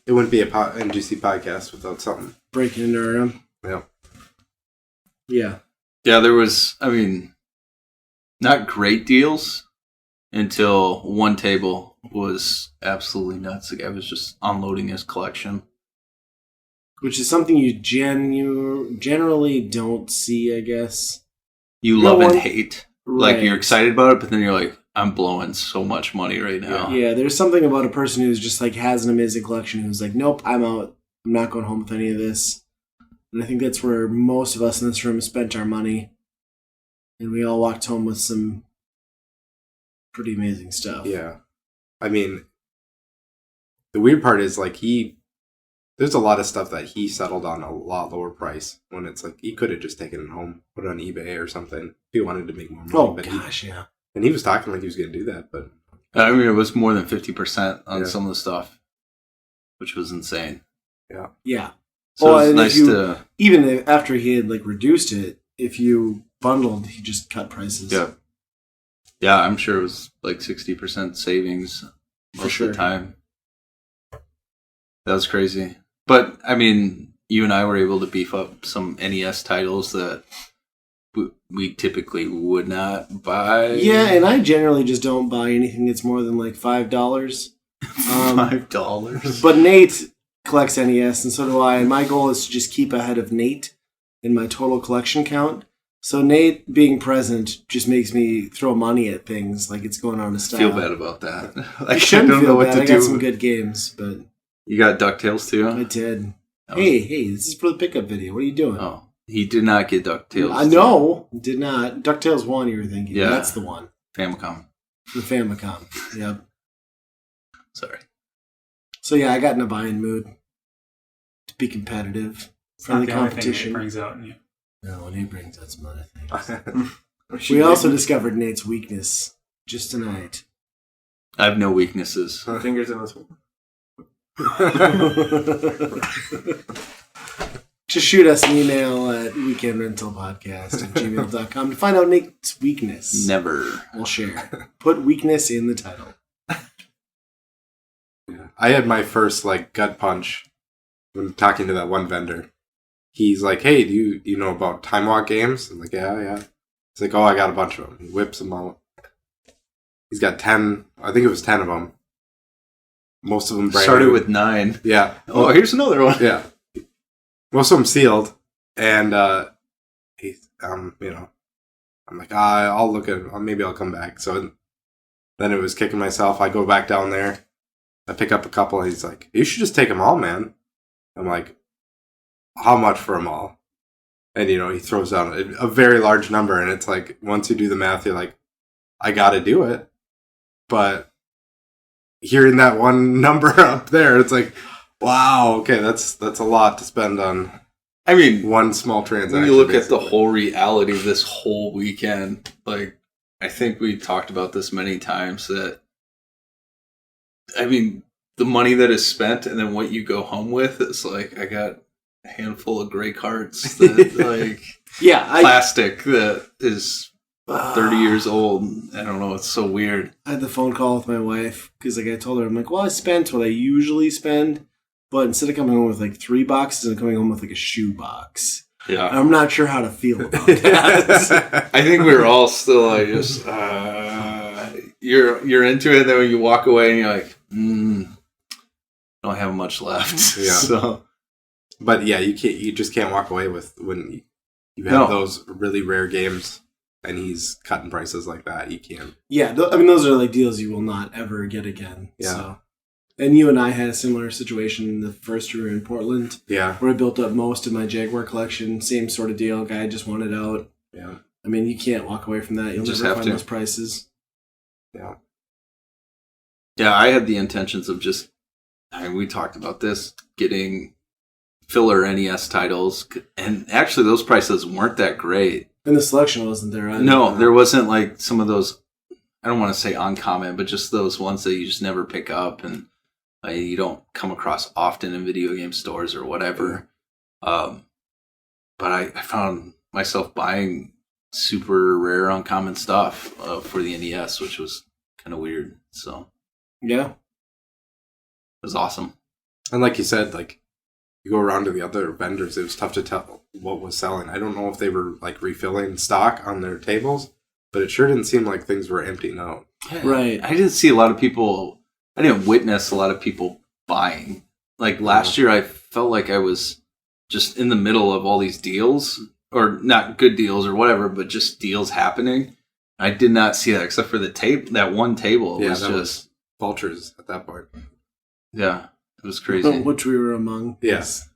It wouldn't be a NGC podcast without something. Breaking into our room. Yeah. Yeah. Yeah, there was, I mean, not great deals until one table was absolutely nuts. The guy was just unloading his collection. Which is something you generally don't see, I guess. You No love and one- hate. Right. Like, you're excited about it, but then you're like, I'm blowing so much money right now. Yeah, there's something about a person who's just like has an amazing collection who's like, nope, I'm out. I'm not going home with any of this. And I think that's where most of us in this room spent our money. And we all walked home with some pretty amazing stuff. Yeah. I mean, the weird part is like there's a lot of stuff that he settled on a lot lower price when it's like he could have just taken it home, put it on eBay or something if he wanted to make more money. Oh, but gosh, yeah. And he was talking like he was going to do that, but I mean, it was more than 50% on Yeah. some of the stuff, which was insane. Yeah. So Well, it was and nice if you- to... Even after he had like reduced it, if you bundled, he just cut prices. Yeah. Yeah, I'm sure it was like 60% savings most of sure. the time. That was crazy. But, I mean, you and I were able to beef up some NES titles that we typically would not buy. Yeah, and I generally just don't buy anything that's more than like $5. $5. But Nate collects NES, and so do I. And my goal is to just keep ahead of Nate in my total collection count. So Nate being present just makes me throw money at things like it's going on a I style. feel bad about that. I Like, shouldn't don't feel know what bad. to I got do. some good games, but You got DuckTales too? I did. That was- Hey, this is for the pickup video. What are you doing? Oh, he did not get DuckTales. I know. Did not. DuckTales 1, you were thinking. Yeah. That's the one. Famicom. The Famicom. Yep. Sorry. So yeah, I got in a buying mood to be competitive. It's not Friendly the only thing competition. it brings out in you. No, and he brings out some other things. We also discovered Nate's weakness just tonight. I have no weaknesses. Fingers in this one. Just shoot us an email at weekendrentalpodcast@gmail.com to find out Nate's weakness. Never. We'll share. Put weakness in the title. yeah. I had my first like gut punch when talking to that one vendor. He's like, "Hey, do you know about Time Walk games?" I'm like, "Yeah." He's like, "Oh, I got a bunch of them." He whips them out. He's got 10. I think it was 10 of them. Most of them brand Started new. with 9. Yeah. Oh, here's another one. Yeah. Most of them sealed, and he's I'm like, I'll look at. Maybe I'll come back. So then it was kicking myself. I go back down there. I pick up a couple, and he's like, "You should just take them all, man." I'm like, "How much for them all?" And he throws down a very large number, and it's like once you do the math, you're like, "I got to do it," but hearing that one number up there, it's like, wow, okay, that's a lot to spend on I mean, one small transaction. when you look at basically. the whole reality of this whole weekend, like, I think we talked about this many times that, I mean, the money that is spent and then what you go home with is like, I got handful of gray carts that like plastic that is 30 years old. I don't know. It's so weird. I had the phone call with my wife because like I told her, I'm like, well, I spent what I usually spend, but instead of coming home with like 3 boxes, I'm coming home with like a shoe box. Yeah. I'm not sure how to feel about that. I think we were all still like just you're into it, and then when you walk away and you're like, don't have much left. Yeah. So, but yeah, you just can't walk away with when you have those really rare games and he's cutting prices like that. You can't. Yeah, I mean those are like deals you will not ever get again. Yeah. So. And you and I had a similar situation in the first year in Portland. Yeah. Where I built up most of my Jaguar collection. Same sort of deal. Guy just wanted out. Yeah. I mean, you can't walk away from that. You'll just never have find to. those prices. Yeah. Yeah, I had the intentions of just, we talked about this, getting filler NES titles. And actually, those prices weren't that great. And the selection wasn't there either. No, there wasn't like some of those, I don't want to say uncommon, but just those ones that you just never pick up and you don't come across often in video game stores or whatever. But I found myself buying super rare uncommon stuff for the NES, which was kind of weird. So yeah, it was awesome. And like you said, like you go around to the other vendors, it was tough to tell what was selling. I don't know if they were like refilling stock on their tables, but it sure didn't seem like things were emptying out. right. I didn't see a lot of people. I didn't witness a lot of people buying. Like last year, I felt like I was just in the middle of all these deals, or not good deals or whatever, but just deals happening. I did not see that except for the that one table. It was just vultures at that point. Yeah, it was crazy. Which we were among. Yes.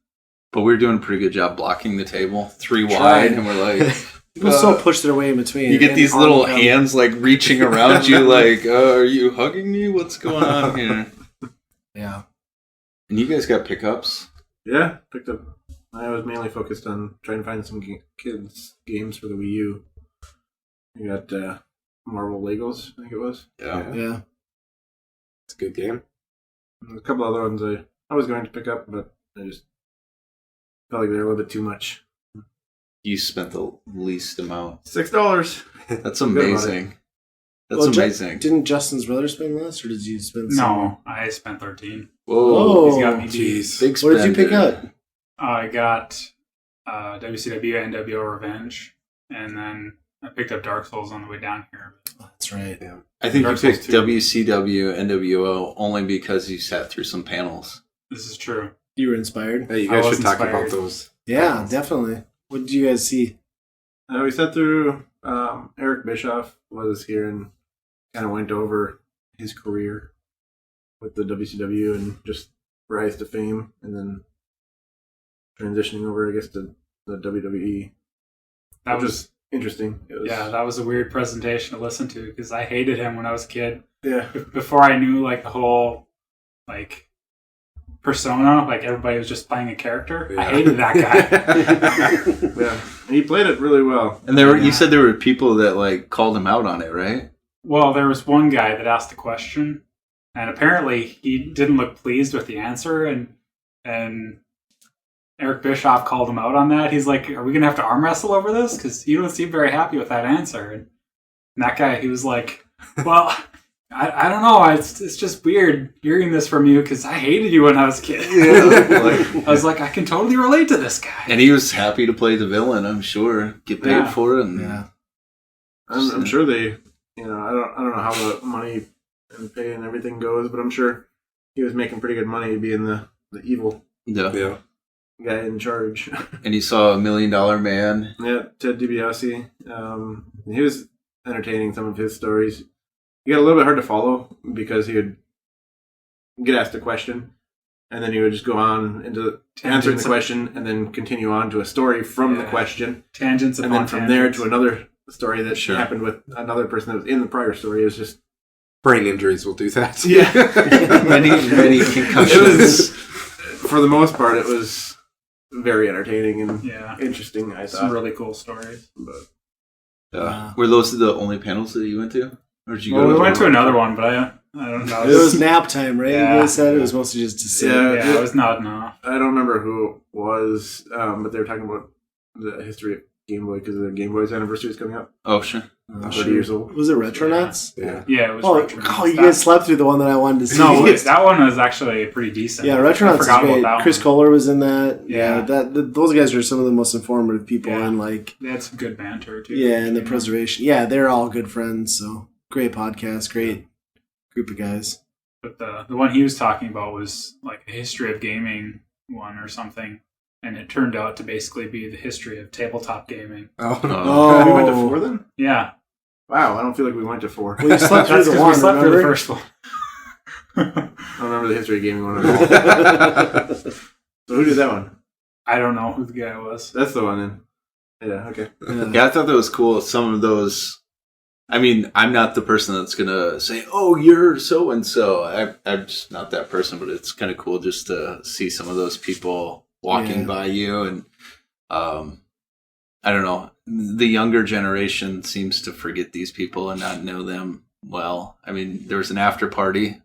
But we were doing a pretty good job blocking the table 3 wide, and we're like... People still push their way in between. You get these little hands like reaching around you like, are you hugging me? What's going on here? Yeah. And you guys got pickups? Yeah, picked up. I was mainly focused on trying to find some kids' games for the Wii U. We got Marvel Legos, I think it was. Yeah. It's a good game. And a couple other ones I was going to pick up, but I just felt like they were a little bit too much. You spent the least amount. $6. That's amazing. That's amazing. Didn't Justin's brother spend less, or did you spend some? No, I spent 13. Whoa. He's got me Jeez. Big What spender. did you pick up? I got WCW NWO Revenge, and then I picked up Dark Souls on the way down here. Oh, that's right. Yeah. I think Dark you picked Souls 2. WCW NWO only because you sat through some panels. This is true. You were inspired? Hey, you I guys was should talk inspired. about those. Yeah, definitely. What did you guys see? We sat through Eric Bischoff was here and kind of went over his career with the WCW and just rise to fame, and then transitioning over, I guess, to the WWE. That which was interesting. It was, that was a weird presentation to listen to because I hated him when I was a kid. Yeah. Before I knew like the whole like persona, like everybody was just playing a character. Yeah. I hated that guy. Yeah. And he played it really well. And there were, you said there were people that like called him out on it, right? Well, there was one guy that asked a question, and apparently he didn't look pleased with the answer, and Eric Bischoff called him out on that. He's like, "Are we gonna have to arm wrestle over this? Because you don't seem very happy with that answer." And that guy, he was like, "Well, I don't know. It's just weird hearing this from you because I hated you when I was a kid." I was like, I can totally relate to this guy. And he was happy to play the villain, I'm sure. Get paid for it. And Yeah. I'm sure they, I don't know how the money and pay and everything goes, but I'm sure he was making pretty good money being the evil Yeah. guy in charge. And you saw $1 Million Man. Yeah, Ted DiBiase. He was entertaining, some of his stories. He got a little bit hard to follow because he would get asked a question, and then he would just go on into answering the question, and then continue on to a story from the question, Tangents, and then from there to another story that Sure. happened with another person that was in the prior story. It was just Brain injuries will do that. yeah. many It concussions. was, for the most part, it was very entertaining and interesting. I some thought. really cool stories. Were those the only panels that you went to? Or did you Well, go we to went to another one, but I don't know. It was nap time, right? Yeah. You guys said it was mostly just to sit. Yeah, I was nodding off. I don't remember who it was, but they were talking about the history of Game Boy because the Game Boy's anniversary is coming up. Oh, sure. 30 years old. Was it Retronauts? Yeah. Yeah, it was. Oh, you guys slept through the one that I wanted to see. No, that one was actually pretty decent. Yeah, Retronauts is great. That Chris one. Kohler was in that. Yeah. Those guys are some of the most informative people in like. They had some good banter too. Yeah, and the preservation. Yeah, they're all good friends. So great podcast, great group of guys. But the one he was talking about was like a history of gaming one or something, and it turned out to basically be the history of tabletop gaming. Oh, We went to 4 then? Yeah, Wow, I don't feel like we went to 4. well, you slept through that's the because one. we slept through the Remember? first one. I don't remember the history of gaming one at all. So who did that one? I don't know who the guy was. That's the one then. Yeah, okay. Yeah, I thought that was cool. Some of those. I mean, I'm not the person that's gonna say, "Oh, you're so and so." I'm just not that person. But it's kind of cool just to see some of those people walking by you, and I don't know. The younger generation seems to forget these people and not know them well. I mean, there was an after party.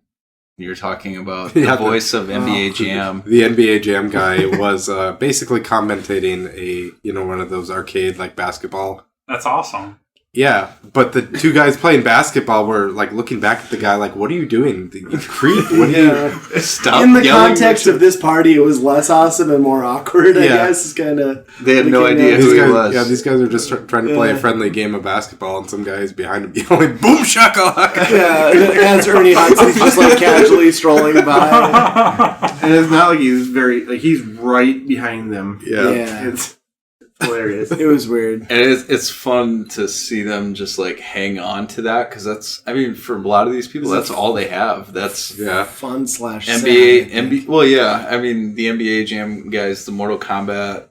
You're talking about the voice of NBA Jam. The NBA Jam guy was basically commentating one of those arcade like basketball. That's awesome. Yeah, but the two guys playing basketball were like looking back at the guy like, "What are you doing? You creep! What are you?" Stop In the yelling context of this party, it was less awesome and more awkward. I guess is kind of. They had no idea These who he guys, was. yeah, these guys are just trying to play a friendly game of basketball, and some guys behind him yelling, "Boom shakalaka!" Yeah, as Ernie Hudson's just like casually strolling by. And it's not like he's right behind them. Yeah. It's hilarious. It was weird. And it's fun to see them just like hang on to that because that's, I mean, for a lot of these people, that's all they have. That's Fun / NBA, sad. NBA. Well, yeah, I mean, the NBA Jam guys, the Mortal Kombat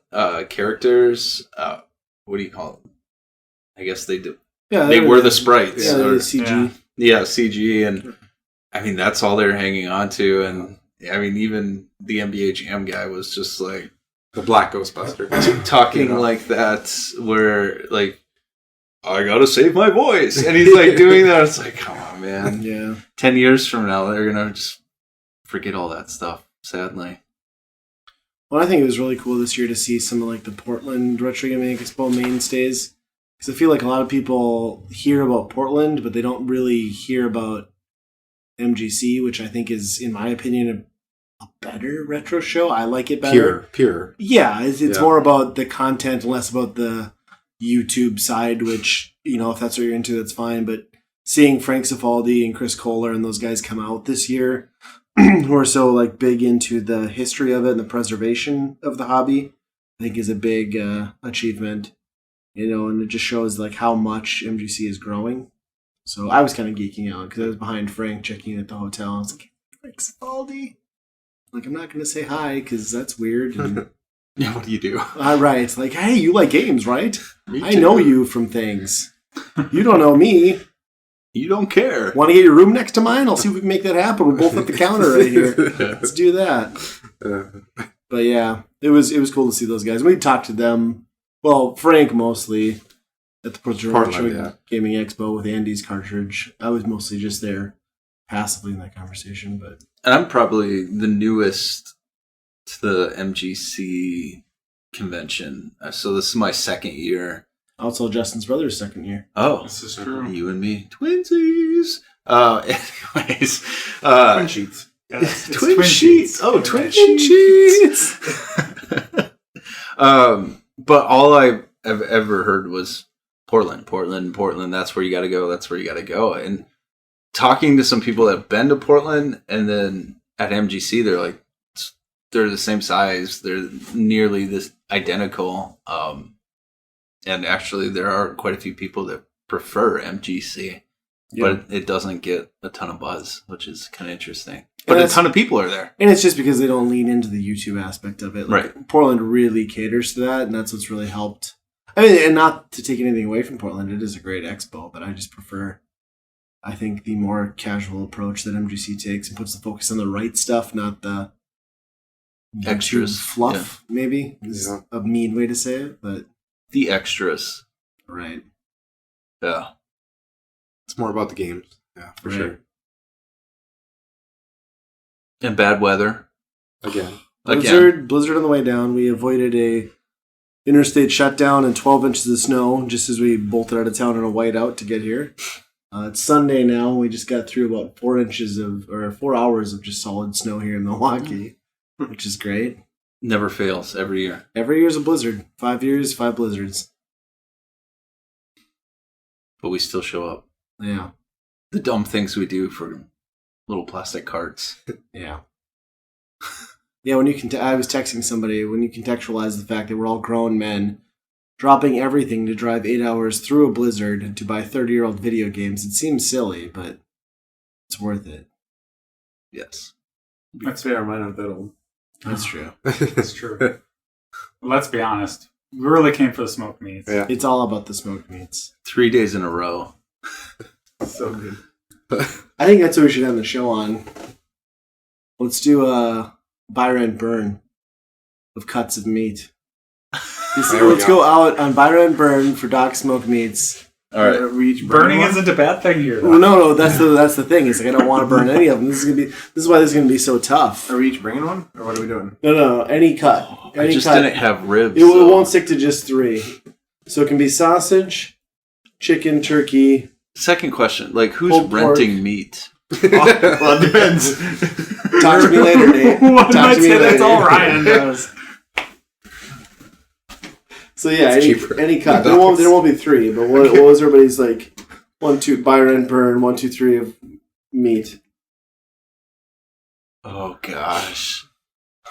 characters. What do you call them? I guess they do. Yeah, They were the sprites. Yeah, they or- were CG. Yeah, CG, and I mean that's all they're hanging on to. And I mean, even the NBA Jam guy was just like. The Black Ghostbuster. Talking like that, where like I gotta save my voice, and he's like doing that. It's like, come on, man. Yeah. 10 years from now, they're gonna just forget all that stuff. Sadly, Well, I think it was really cool this year to see some of like the Portland Retro Gaming Expo mainstays, because I feel like a lot of people hear about Portland, but they don't really hear about MGC, which I think is, in my opinion, a better retro show. I like it better. Pure. Yeah, it's more about the content, less about the YouTube side, which, if that's what you're into, that's fine. But seeing Frank Cifaldi and Chris Kohler and those guys come out this year, who are so like big into the history of it and the preservation of the hobby, I think is a big achievement, and it just shows like how much MGC is growing. So I was kind of geeking out because I was behind Frank checking in at the hotel. I was like, Frank Cifaldi? Like, I'm not going to say hi because that's weird. And, yeah. What do you do? right. Like, hey, you like games, right? Me I too. know you from things. You don't know me. You don't care. Want to get your room next to mine? I'll see if we can make that happen. We're both at the counter right here. Let's do that. But yeah, it was cool to see those guys. We talked to them. Well, Frank mostly at the Portland Gaming Expo with Andy's cartridge. I was mostly just there passively in that conversation, but. And I'm probably the newest to the MGC convention. So this is my second year. Also, Justin's brother's second year. Oh, This is true. You and me, twinsies. Anyways, Twin sheets. Yeah, it's twin sheets. Oh, twin sheets. But all I've ever heard was Portland. That's where you got to go. That's where you got to go. And talking to some people that have been to Portland, and then at MGC, they're the same size. They're nearly this identical. And actually, there are quite a few people that prefer MGC, but it doesn't get a ton of buzz, which is kind of interesting. But a ton of people are there. And it's just because they don't lean into the YouTube aspect of it. Like, Right. Portland really caters to that, and that's what's really helped. I mean, and not to take anything away from Portland, it is a great expo, but I just prefer, I think, the more casual approach that MGC takes and puts the focus on the right stuff, not the Extras, YouTube fluff, maybe, is a mean way to say it, but... The extras. Right. Yeah. It's more about the games. Yeah, for Right. sure. And bad weather. Again. Blizzard on the way down. We avoided a interstate shutdown and 12 inches of snow just as we bolted out of town in a whiteout to get here. It's Sunday now. We just got through about 4 hours of just solid snow here in Milwaukee, which is great. Never fails every year. Every year's a blizzard. 5 years, 5 blizzards. But we still show up. Yeah. The dumb things we do for little plastic carts. Yeah. Yeah, when you I was texting somebody, when you contextualize the fact that we're all grown men dropping everything to drive 8 hours through a blizzard to buy 30-year-old video games, it seems silly, but it's worth it. Yes. That's fair. Mine aren't that old. That's true. That's true. Well, let's be honest. We really came for the smoked meats. Yeah. It's all about the smoked meats. 3 days in a row. So good. I think that's what we should end the show on. Let's do a Byron burn of cuts of meat. Let's go out on Byron burn for Doc Smoked Meats. All right. Burning isn't a bad thing here, though. Well, no, that's the thing. It's like I don't want to burn any of them. This is why this is gonna be so tough. Are we each bringing one, or what are we doing? No, any cut. Any I just cut. didn't have ribs. It won't stick to just 3. So it can be sausage, chicken, turkey. Second question, like who's Pulled renting pork. meat? Well, it depends. Talk to me later, Dave. What Talk might to me say later. that's all Ryan does. So yeah, It's any cheaper. cut. There won't be 3, but what was everybody's like 1, 2 Byron burn, 1, 2, 3 of meat. Oh gosh.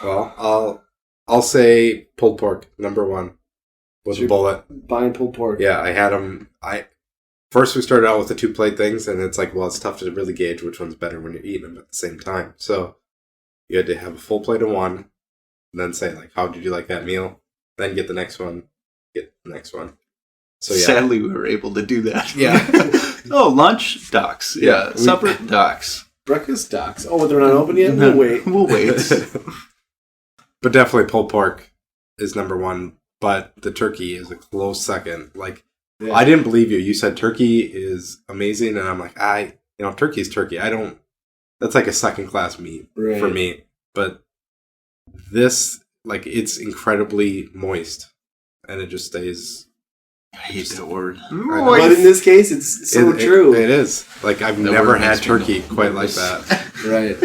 Well, I'll say pulled pork, number 1. With a bullet. Buying pulled pork. Yeah, I had them. First we started out with the 2 plate things, and it's like, well, it's tough to really gauge which one's better when you're eating them at the same time. So you had to have a full plate of one, and then say, like, how did you like that meal? Then get the next one, get the next one. So yeah. Sadly, we were able to do that. Yeah. Oh, lunch, Docs. Yeah, supper, Docs. Breakfast Docs. Oh, they're not open yet? We'll wait. We'll wait. But definitely pulled pork is number 1, but the turkey is a close second. Like, Yeah. I didn't believe you. You said turkey is amazing, and I'm like, turkey is turkey. That's like a second class meat for me. But this, like, it's incredibly moist, and it just stays. I hate that word. But in this case, it's so true. It is. Like, I've That never word had makes me turkey nervous. quite like that. Right.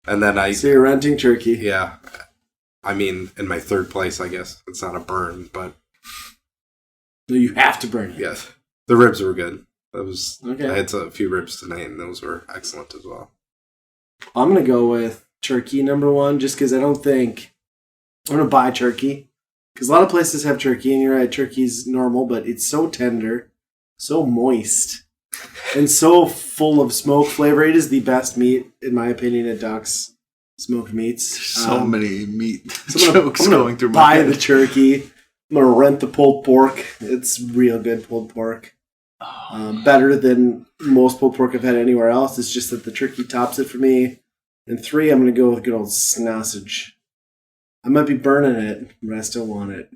And then So you're renting turkey. yeah. I mean, in my 3rd place, I guess. It's not a burn, but So you have to burn it. yes. The ribs were good. Okay. I had a few ribs tonight, and those were excellent as well. I'm going to go with turkey number 1 just because I'm going to buy turkey. Because a lot of places have turkey, and you're right, turkey's normal, but it's so tender, so moist, and so full of smoke flavor. It is the best meat, in my opinion, at Doc's Smoked Meats. So many meat So jokes I'm gonna going through my buy head. the turkey. I'm going to rent the pulled pork. It's real good pulled pork. Better than most pulled pork I've had anywhere else. It's just that the turkey tops it for me. And 3, I'm going to go with good old sausage. I might be burning it, but I still want it.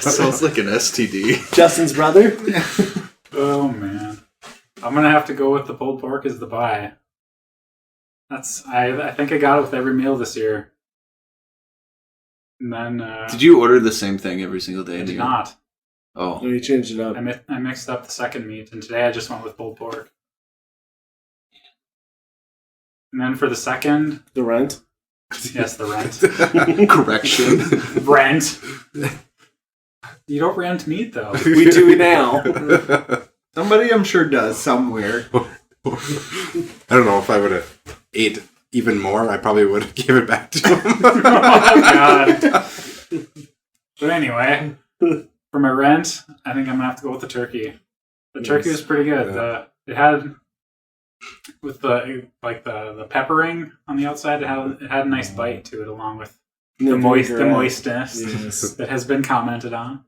Sounds like an STD. Justin's brother? Oh, man. I'm going to have to go with the pulled pork as the buy. I think I got it with every meal this year. And then... Did you order the same thing every single day? I did not. Oh. No, you changed it up. I mixed up the second meat, and today I just went with pulled pork. And then for the second... The rent? Yes, the rent. Correction. Rent. You don't rent meat, though. We do now. Somebody, I'm sure, does somewhere. I don't know if I would have ate even more. I probably would have given it back to him. Oh, God. But anyway, for my rent, I think I'm going to have to go with the turkey. The turkey was pretty good. Yeah. It had... With the peppering on the outside, it had a nice bite to it, along with the moistness Yes. that has been commented on.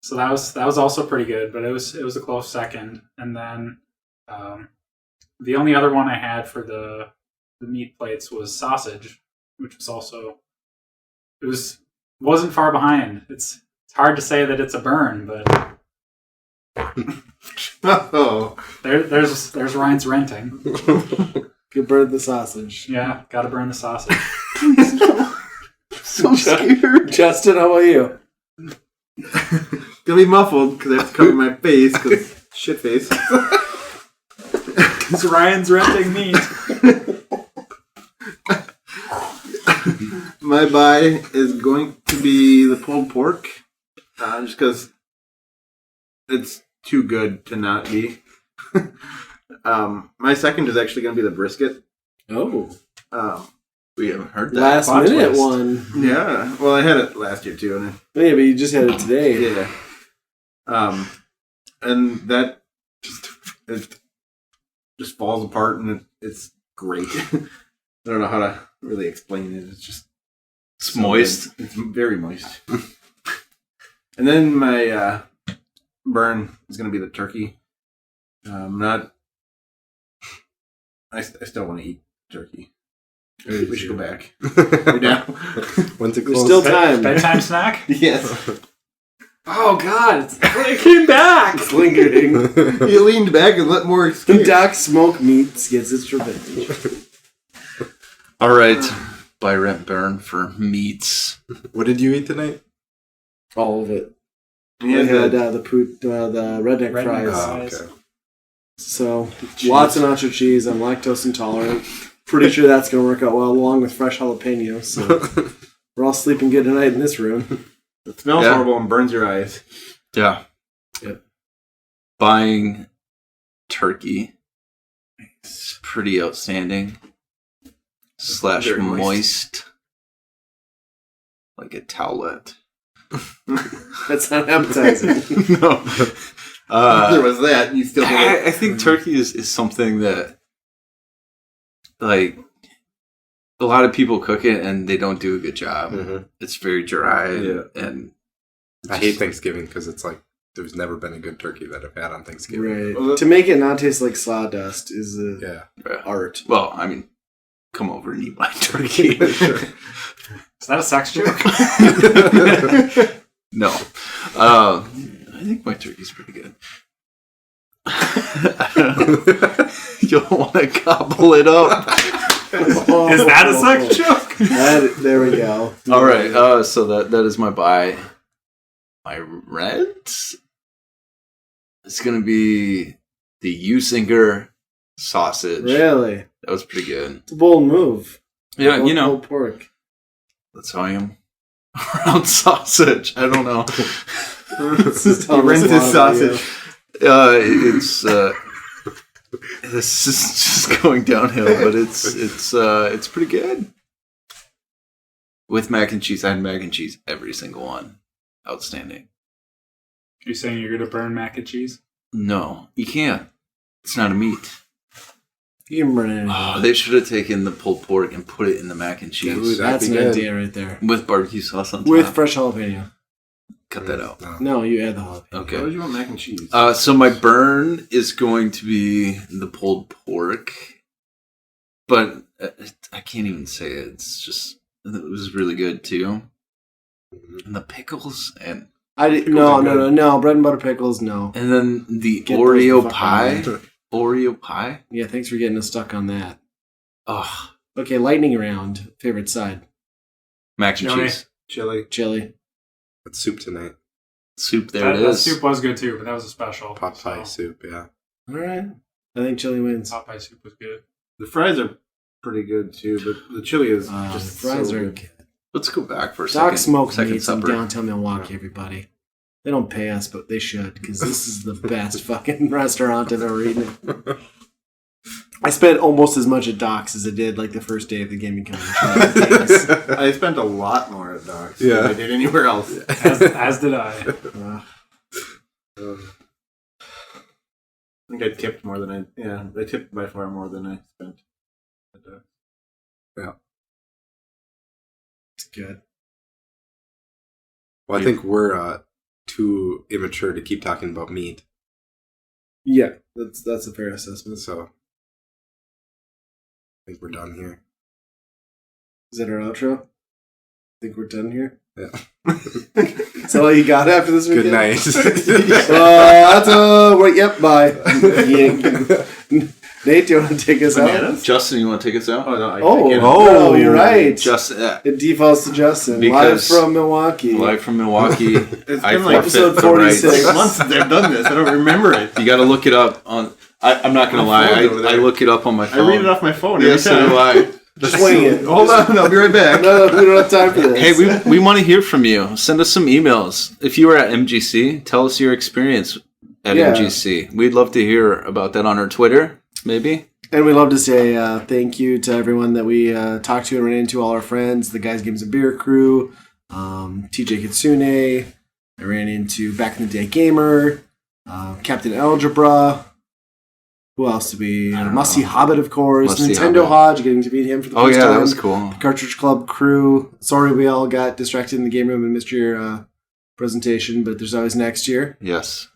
So that was also pretty good, but it was a close second. And then the only other one I had for the meat plates was sausage, which was also wasn't far behind. It's hard to say that it's a burn, but. Oh, There's Ryan's renting. You burn the sausage. Yeah, gotta burn the sausage. So scared. Justin, how about you? Gonna be muffled because I have to cover my face because shit face. Because Ryan's renting meat. My buy is going to be the pulled pork, just because it's too good to not be. My second is actually going to be the brisket. Oh. We haven't heard that. Last Plot minute twist. one. Yeah, well, I had it last year too, and Yeah, but you just had it today. yeah. And that just falls apart, and it's great. I don't know how to really explain it. It's just It's moist. good. It's very moist. And then my burn is going to be the turkey. I still want to eat turkey. We should go back. We're down. When's it There's close? still time. Bedtime snack? Yes. Oh, God. It came back. It's lingering. You leaned back and let more The escape. Doc Smoke Meats gets its revenge. All right. Buy, rent, burn for meats. What did you eat tonight? All of it. Yeah, I had the- the redneck Redneck fries. fries. okay. So, lots of nacho cheese. I'm lactose intolerant. Pretty sure that's going to work out well, along with fresh jalapenos. So, we're all sleeping good tonight in this room. it smells Yeah. horrible and burns your eyes. Yeah. Yep. Buying turkey. It's pretty outstanding. Slash Very moist. moist. Like a towelette. That's not appetizing. No. there was that, and you still did it. I think turkey is something that, like, a lot of people cook it and they don't do a good job. Mhm. It's very dry Yeah. and I hate Thanksgiving because it's like there's never been a good turkey that I've had on Thanksgiving. Right. To make it not taste like sawdust is Yeah. art. well, I mean, come over and eat my turkey. Is that a sex joke? No. I think my turkey's pretty good. You don't want to gobble it up. Is that a sex joke? There we go. All right. So that is my buy. My rent is going to be the Usinger sausage. Really? That was pretty good. It's a bold move. Yeah, Bold- you know, bold pork. that's how I am around sausage. I don't know. This is He telling us rents a his lot about you. It's this is just going downhill, but it's pretty good. With mac and cheese, I had mac and cheese every single one. Outstanding. Are you saying you're going to burn mac and cheese? No, you can't. It's not a meat. You can burn anything. Oh, they should have taken the pulled pork and put it in the mac and Ooh, cheese that'd That's be an good. idea right there. with barbecue sauce on top. With fresh jalapeno. Cut that out. No. No, you add the jalapeno. Why Okay. would you want mac and cheese? So my burn is going to be the pulled pork, but I can't even say it. It's just it was really good too. And the pickles and No. Bread and butter pickles, no. then the Get those the Oreo fuck pie. out of Oreo pie. Yeah, thanks for getting us stuck on that. Oh, Okay, lightning round. Favorite side? mac and Chili. cheese Chili. Chili. It's soup tonight. soup. There That it is. soup was good too, but that was a special. Pot pie so soup, yeah. All right. I think chili wins. Pot pie soup was good. The fries are pretty good too, but the chili is The just fries so are good. good. Let's go back for a Doc second. Smoke second Meats in supper. downtown Milwaukee, everybody. They don't pay us, but they should, because this is the best fucking restaurant I've ever eaten at. I spent almost as much at Doc's as I did like the first day of the gaming convention. I spent a lot more at Doc's Yeah. than I did anywhere else. As did I. Uh, I think I tipped more than I tipped by far more than I spent at Doc's. it's good. Well, I think we're too immature to keep talking about meat. Yeah, that's a fair assessment. So I think we're done here. Is that our outro? Think we're done here? Yeah. Is that all you got after this weekend? Good night. That's wait, yep, bye. Nate, do you want to take us out? Bananas? Justin, you want to take us out? Oh, no. I can't. No, you're right. Justin, It defaults to Justin. Because- Live from Milwaukee. live from Milwaukee. It's I been like episode forfeit the rights. 46. 6 months since I've done this. I don't remember it. You got to look it up on. I'm not gonna My lie. phone's over I there. look it up on my I phone. read it off my phone Yes, so every do time. I. Swing it. Hold on, I'll be right back. No, we don't have time for this. Hey, we want to hear from you. Send us some emails. If you were at MGC, tell us your experience at Yeah. MGC. We'd love to hear about that on our Twitter, maybe. And we'd love to say thank you to everyone that we talked to and ran into, all our friends, the Guys, Games, and Beer crew, TJ Kitsune, I ran into Back in the Day Gamer, Captain Algebra. Who else did we? Musty Hobbit, of course. Musty Nintendo Hobbit. Hodge, getting to meet him for the Oh first yeah, time. that was cool. Cartridge Club crew. Sorry we all got distracted in the game room and missed your presentation, but there's always next year. Yes,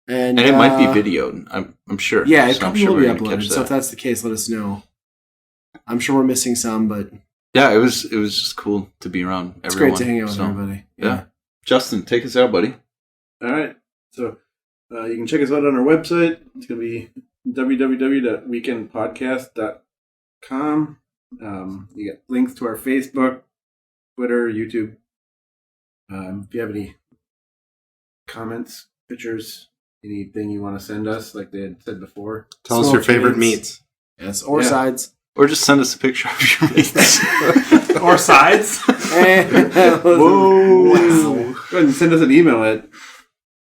And and it might be videoed. I'm sure. Yeah, it So probably will we're be gonna uploaded. catch So that. if that's the case, let us know. I'm sure we're missing some, but Yeah, it was just cool to be around. it's everyone. great to hang out with So, everybody. Yeah. Justin, take us out, buddy. All right. So you can check us out on our website. It's going to be www.weekendpodcast.com. You get links to our Facebook, Twitter, YouTube. If you have any comments, pictures, anything you want to send us, like they had said before. Tell us your Small favorite treats. meats. Yes, or Yeah. sides. Or just send us a picture of your meats. Or sides. Whoa. Go ahead and send us an email at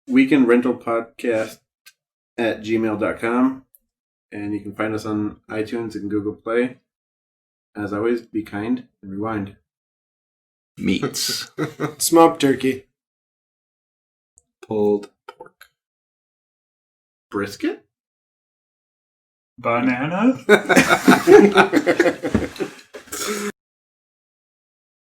weekendrentalpodcast@gmail.com. And you can find us on iTunes and Google Play. As always, be kind and rewind. Meats. Smoked turkey. Pulled pork. Brisket? Banana.